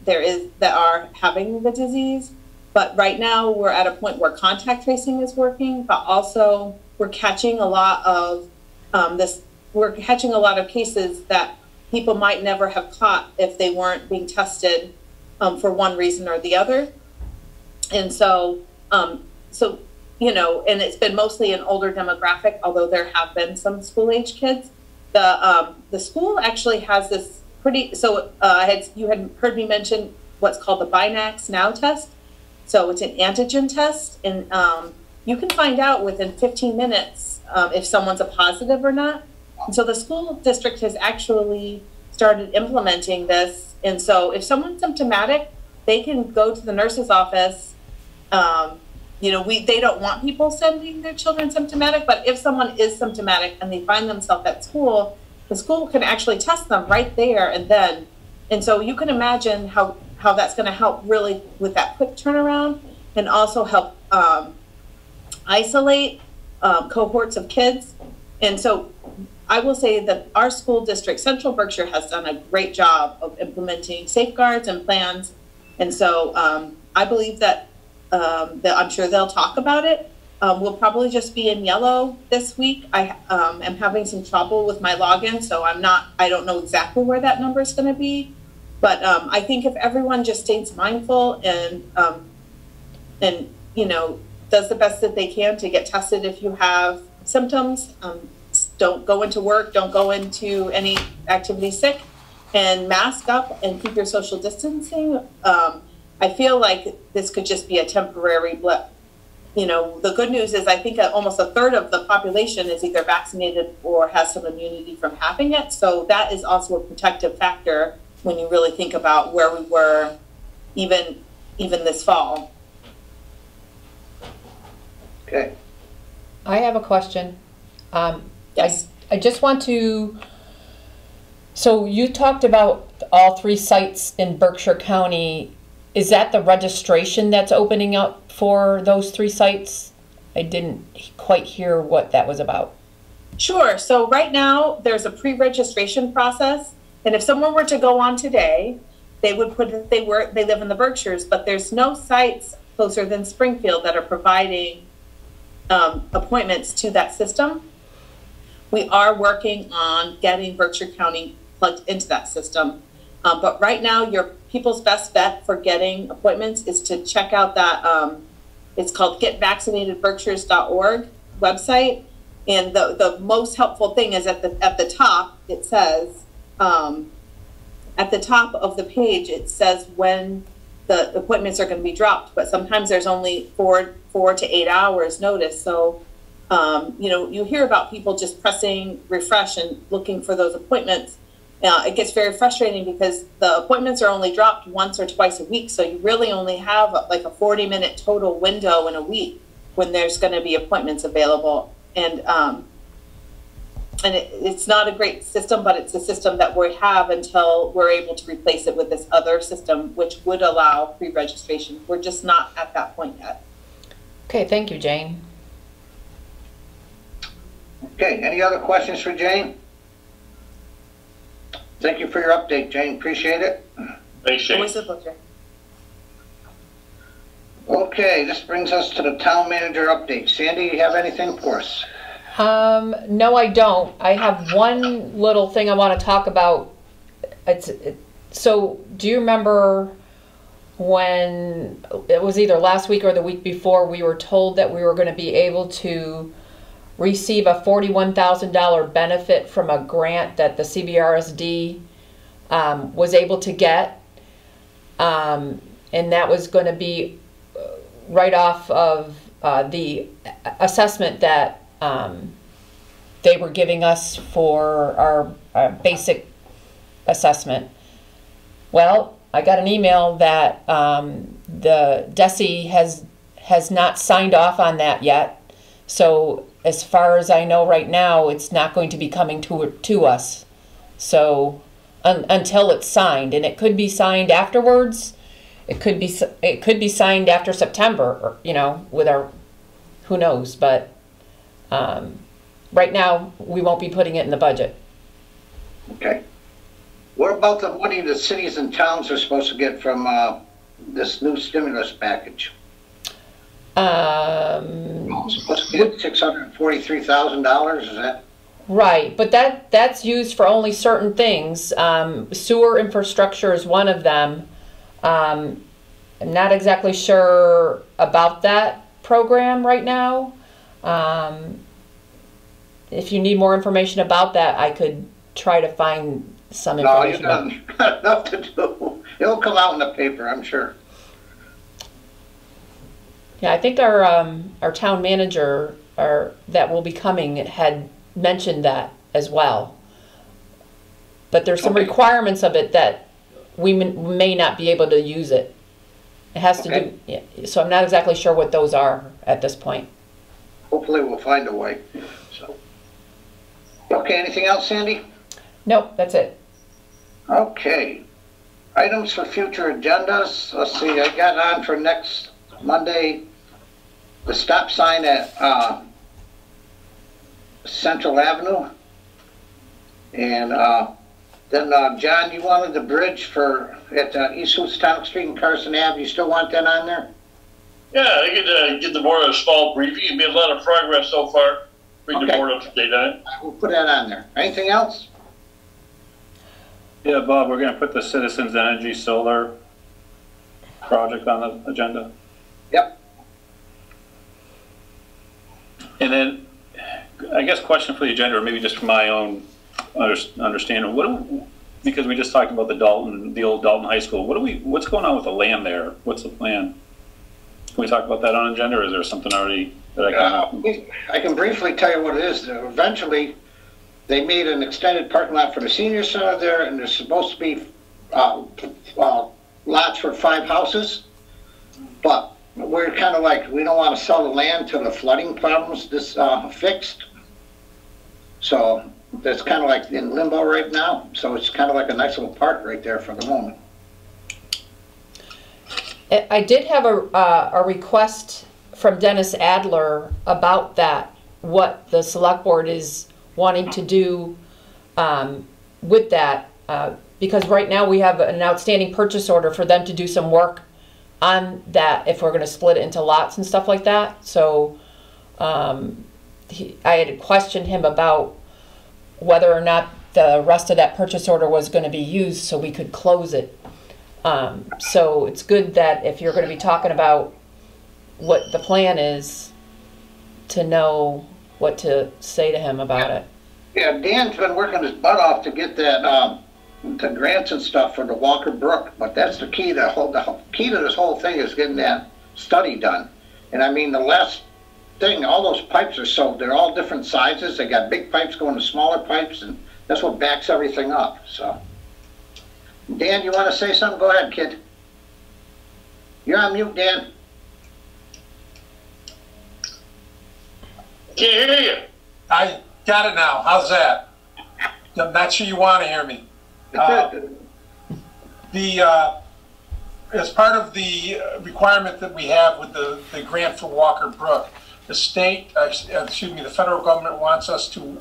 that are having the disease, but right now we're at a point where contact tracing is working, but also we're catching a lot of cases that people might never have caught if they weren't being tested for one reason or the other. And so, you know, and it's been mostly an older demographic, although there have been some school-age kids. The school actually has this pretty, so you had heard me mention what's called the Binax Now test. So it's an antigen test, and you can find out within 15 minutes if someone's a positive or not. And so the school district has actually started implementing this. And so if someone's symptomatic, they can go to the nurse's office. You know, they don't want people sending their children symptomatic, but if someone is symptomatic and they find themselves at school, the school can actually test them right there and then. And so you can imagine how that's going to help really with that quick turnaround, and also help isolate cohorts of kids. And so I will say that our school district, Central Berkshire, has done a great job of implementing safeguards and plans. And so I believe that I'm sure they'll talk about it. We'll probably just be in yellow this week. I am having some trouble with my login, so I don't know exactly where that number is going to be. But I think if everyone just stays mindful and you know, does the best that they can to get tested if you have symptoms, don't go into work, don't go into any activity sick, and mask up and keep your social distancing. I feel like this could just be a temporary blip. You know, the good news is I think almost a third of the population is either vaccinated or has some immunity from having it. So that is also a protective factor when you really think about where we were even this fall. okay. I have a question. Yes. I just want to, so you talked about all 3 sites in Berkshire County. Is that the registration that's opening up for those 3 sites? didn't quite hear what that was about. Sure. So right now there's a pre-registration process, and if someone were to go on today, they would put that they live in the Berkshires, but there's no sites closer than Springfield that are providing appointments to that system. We are working on getting Berkshire County plugged into that system. But right now, your people's best bet for getting appointments is to check out that, it's called getvaccinatedberkshires.org website. And the most helpful thing is at the top, it says, at the top of the page, it says when the appointments are going to be dropped, but sometimes there's only 4 to 8 hours notice. So, you know, you hear about people just pressing refresh and looking for those appointments. It gets very frustrating because the appointments are only dropped once or twice a week. So you really only have like a 40-minute total window in a week when there's going to be appointments available. And it's not a great system, but it's a system that we have until we're able to replace it with this other system, which would allow pre-registration. We're just not at that point yet. Okay, thank you, Jane. Okay, any other questions for Jane? Thank you for your update, Jane. Appreciate it. Thanks, Jane. Always a pleasure. Okay, this brings us to the town manager update. Sandy, you have anything for us? No, I don't. I have one little thing I want to talk about. So, do you remember when it was either last week or the week before we were told that we were going to be able to receive a $41,000 benefit from a grant that the CBRSD was able to get, and that was going to be right off of the assessment that they were giving us for our basic assessment. Well, I got an email that the DESE has not signed off on that yet. So as far as I know right now, it's not going to be coming to us. So until it's signed, and it could be signed afterwards. It could be signed after September, or, you know, with our, who knows, but right now we won't be putting it in the budget. Okay. What about the money the cities and towns are supposed to get from this new stimulus package? Supposed to get $643,000, is that? Right, but that's used for only certain things. Sewer infrastructure is one of them. I'm not exactly sure about that program right now. If you need more information about that, I could try to find some information. No, you've got enough to do. It'll come out in the paper, I'm sure. Yeah, I think our town manager that will be coming had mentioned that as well. But there's some requirements of it that we may not be able to use it. It has to do, yeah, so I'm not exactly sure what those are at this point. Hopefully we'll find a way. So, okay, anything else, Sandy? Nope, that's it. Okay. Items for future agendas. Let's see, I got on for next Monday the stop sign at Central Avenue. And then John, you wanted the bridge at East Houstonic Street and Carson Ave. You still want that on there? Yeah, I could give the board a small briefing. It's been a lot of progress so far. Bring the board up to date on it. We'll put that on there. Anything else? Yeah, Bob, we're going to put the Citizens Energy Solar project on the agenda. Yep. And then, I guess question for the agenda, or maybe just for my own understanding, because we just talked about the old Dalton High School, what's going on with the land there? What's the plan? Can we talk about that on agenda, or is there something already that I can briefly tell you what it is. Eventually, they made an extended parking lot for the senior center there, and there's supposed to be lots for 5 houses, but we're kind of like, we don't want to sell the land till the flooding problems fixed. So that's kind of like in limbo right now. So it's kind of like a nice little park right there for the moment. I did have a request from Dennis Adler about that, what the select board is wanting to do with that, because right now we have an outstanding purchase order for them to do some work on that if we're going to split it into lots and stuff like that. So I had questioned him about whether or not the rest of that purchase order was going to be used so we could close it. So it's good that if you're going to be talking about what the plan is, to know what to say to him about it. Yeah, Dan's been working his butt off to get that, the grants and stuff for the Walker Brook, but that's the key. The key to this whole thing is getting that study done. And I mean, the last thing, all those pipes are they're all different sizes. They got big pipes going to smaller pipes, and that's what backs everything up. So, Dan, you want to say something? Go ahead, kid. You're on mute, Dan. Can't hear you. I got it now. How's that? I'm not sure you want to hear me. As part of the requirement that we have with the grant for Walker Brook, the state, the federal government wants us to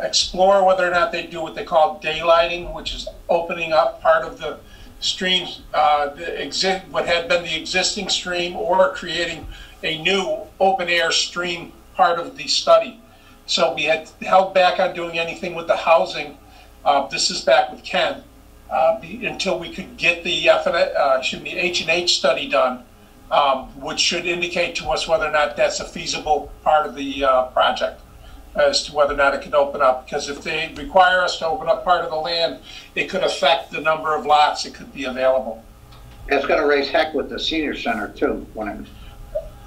explore whether or not they do what they call daylighting, which is opening up part of the streams, what had been the existing stream, or creating a new open air stream part of the study. So we had held back on doing anything with the housing. This is back with Ken, until we could get the H&H study done, which should indicate to us whether or not that's a feasible part of the project, as to whether or not it can open up. Because if they require us to open up part of the land, it could affect the number of lots that could be available. It's going to raise heck with the senior center too.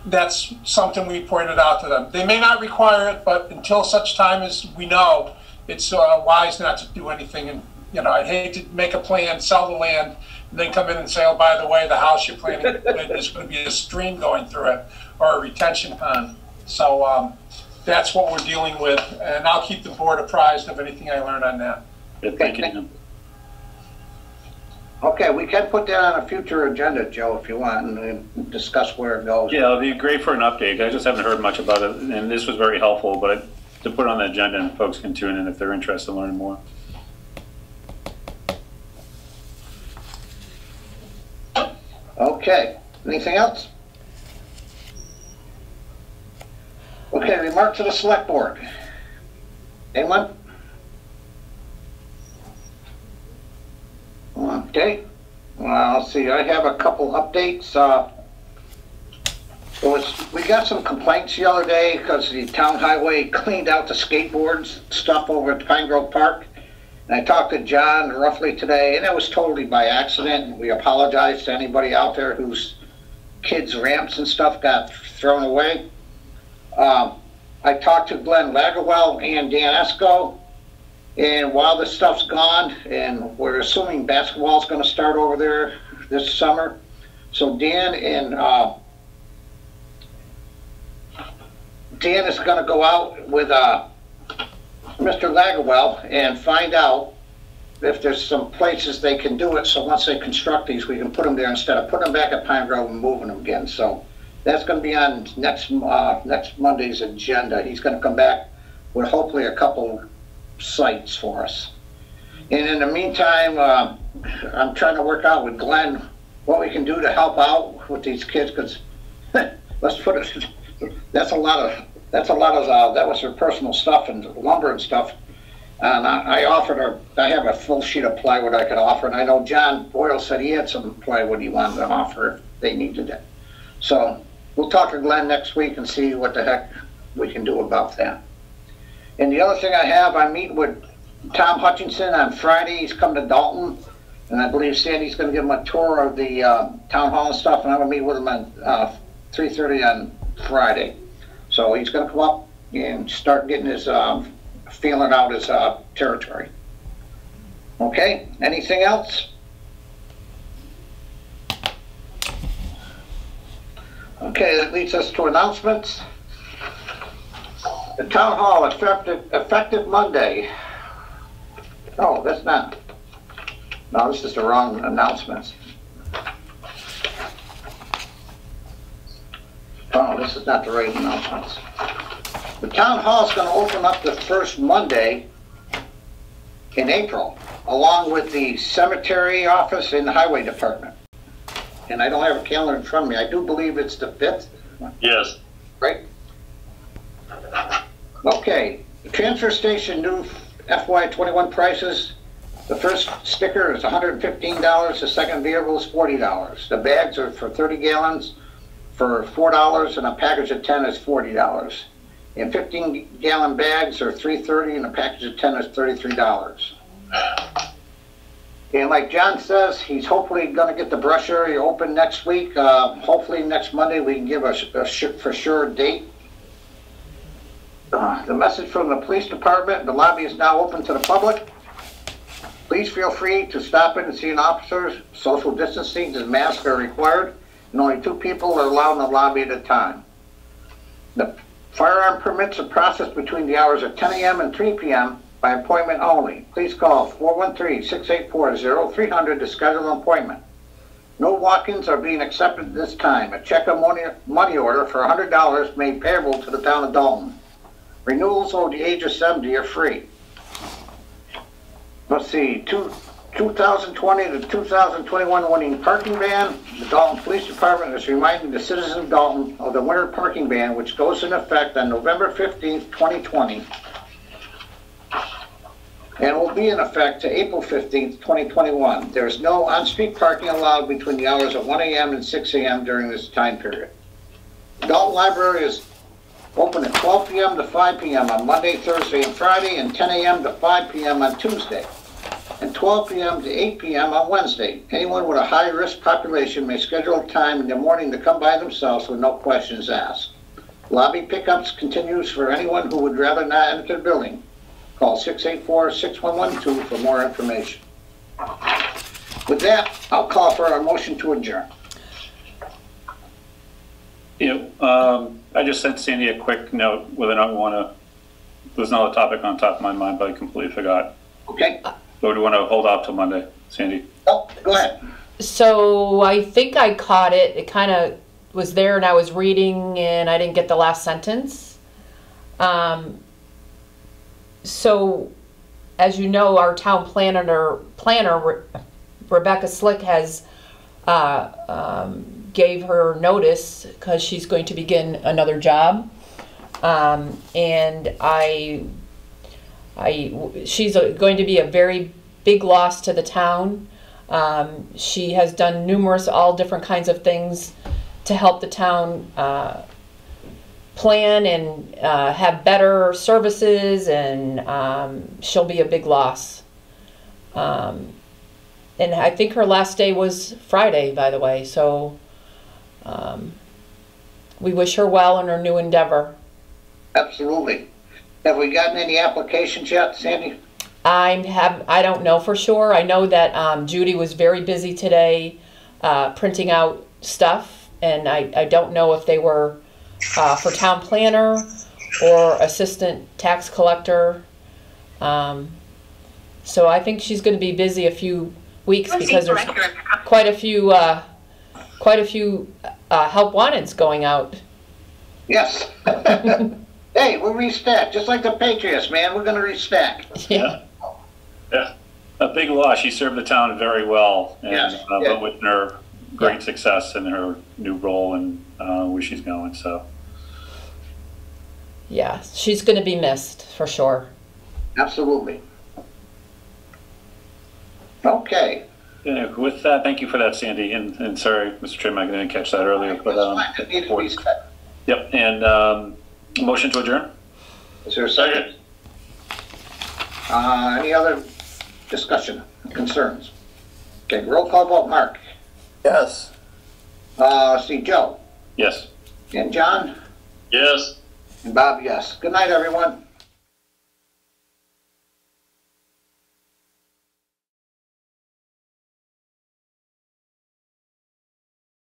That's something we pointed out to them. They may not require it, but until such time as we know, it's wise not to do anything. And I'd hate to make a plan, sell the land, and then come in and say, oh, by the way, the house you're planning, there's going to be a stream going through it, or a retention pond. So that's what we're dealing with, and I'll keep the board apprised of anything I learn on that. Good, thank you. Okay, we can put that on a future agenda, Joe, if you want, and discuss where it goes. Yeah, it'll be great for an update. I just haven't heard much about it, and this was very helpful, but to put it on the agenda and folks can tune in if they're interested in learning more. Okay, anything else? Okay, remarks to the select board. Anyone? Okay, well, let's see, I have a couple updates. We got some complaints the other day because the town highway cleaned out the skateboards stuff over at Pine Grove Park. And I talked to John roughly today, and it was totally by accident. We apologize to anybody out there whose kids' ramps and stuff got thrown away. I talked to Glenn Lagerwell and Dan Esco. And while this stuff's gone, and we're assuming basketball's going to start over there this summer, so Dan is going to go out with Mr. Lagerwell and find out if there's some places they can do it. So once they construct these, we can put them there instead of putting them back at Pine Grove and moving them again. So that's going to be on next Monday's agenda. He's going to come back with hopefully a couple sites for us. And in the meantime, I'm trying to work out with Glenn what we can do to help out with these kids, because let's put it, that was her personal stuff and lumber and stuff. And I offered her, I have a full sheet of plywood I could offer, and I know John Boyle said he had some plywood he wanted to offer if they needed it. So we'll talk to Glenn next week and see what the heck we can do about that. And the other thing I have, I'm meeting with Tom Hutchinson on Friday. He's come to Dalton, and I believe Sandy's going to give him a tour of the town hall and stuff, and I'm going to meet with him at 3:30 on Friday. So he's going to come up and start getting his, feeling out his territory. Okay, anything else? Okay, that leads us to announcements. The town hall effective Monday. Oh, that's not. No, this is the wrong announcements. Oh, this is not the right announcements. The town hall is going to open up the first Monday in April, along with the cemetery office and the highway department. And I don't have a calendar in front of me. I do believe it's the 5th. Yes. Right? Okay, the transfer station new FY21 prices. The first sticker is $115, the second vehicle is $40. The bags are for 30 gallons for $4, and a package of 10 is $40. And 15-gallon bags are $3.30, and a package of 10 is $33. And like John says, he's hopefully going to get the brush area open next week. Hopefully next Monday we can give a for sure date. The message from the police department: the lobby is now open to the public. Please feel free to stop in and see an officer. Social distancing and masks are required, and only 2 people are allowed in the lobby at a time. The firearm permits are processed between the hours of 10 a.m. and 3 p.m. by appointment only. Please call 413-684-0300 to schedule an appointment. No walk-ins are being accepted at this time. A check of money order for $100 made payable to the town of Dalton. Renewals over the age of 70 are free. Let's see, 2020 to 2021 winning parking ban. The Dalton Police Department is reminding the citizens of Dalton of the winter parking ban, which goes into effect on November 15th, 2020, and will be in effect to April 15th, 2021. There is no on-street parking allowed between the hours of 1 a.m. and 6 a.m. during this time period. The Dalton Library is open at 12 p.m. to 5 p.m. on Monday, Thursday, and Friday, and 10 a.m. to 5 p.m. on Tuesday, and 12 p.m. to 8 p.m. on Wednesday. Anyone with a high-risk population may schedule time in the morning to come by themselves with no questions asked. Lobby pickups continues for anyone who would rather not enter the building. Call 684-6112 for more information. With that, I'll call for a motion to adjourn. I just sent Sandy a quick note whether or not we want to. There's another topic on top of my mind, but I completely forgot. Okay. So do we want to hold off till Monday, Sandy? Oh, go ahead. So I think I caught it. It kind of was there, and I was reading, and I didn't get the last sentence. So, as you know, our town planner Rebecca Slick has gave her notice because she's going to begin another job, and she's going to be a very big loss to the town. She has done numerous, all different kinds of things to help the town plan and have better services, and she'll be a big loss. And I think her last day was Friday, by the way, so we wish her well in her new endeavor. Absolutely. Have we gotten any applications yet, Sandy? I don't know for sure. I know that Judy was very busy today printing out stuff, and I don't know if they were for town planner or assistant tax collector. So I think she's going to be busy a few weeks because there's quite a few help wanteds going out. Yes. Hey, we'll restack, just like the Patriots, man. We're going to restack. Yeah. Yeah. A big loss. She served the town very well, and Yes. but with her great success in her new role and where she's going. So. Yeah, she's going to be missed for sure. Absolutely. Okay. Yeah, with that, thank you for that, Sandy, and sorry, Mr. Chairman, I didn't catch that earlier. But It needed to be said. Yep, and motion to adjourn. Is there a second? Any other discussion, concerns? Okay, roll call vote, Mark. Yes. See, Joe. Yes. And John. Yes. And Bob, yes. Good night, everyone.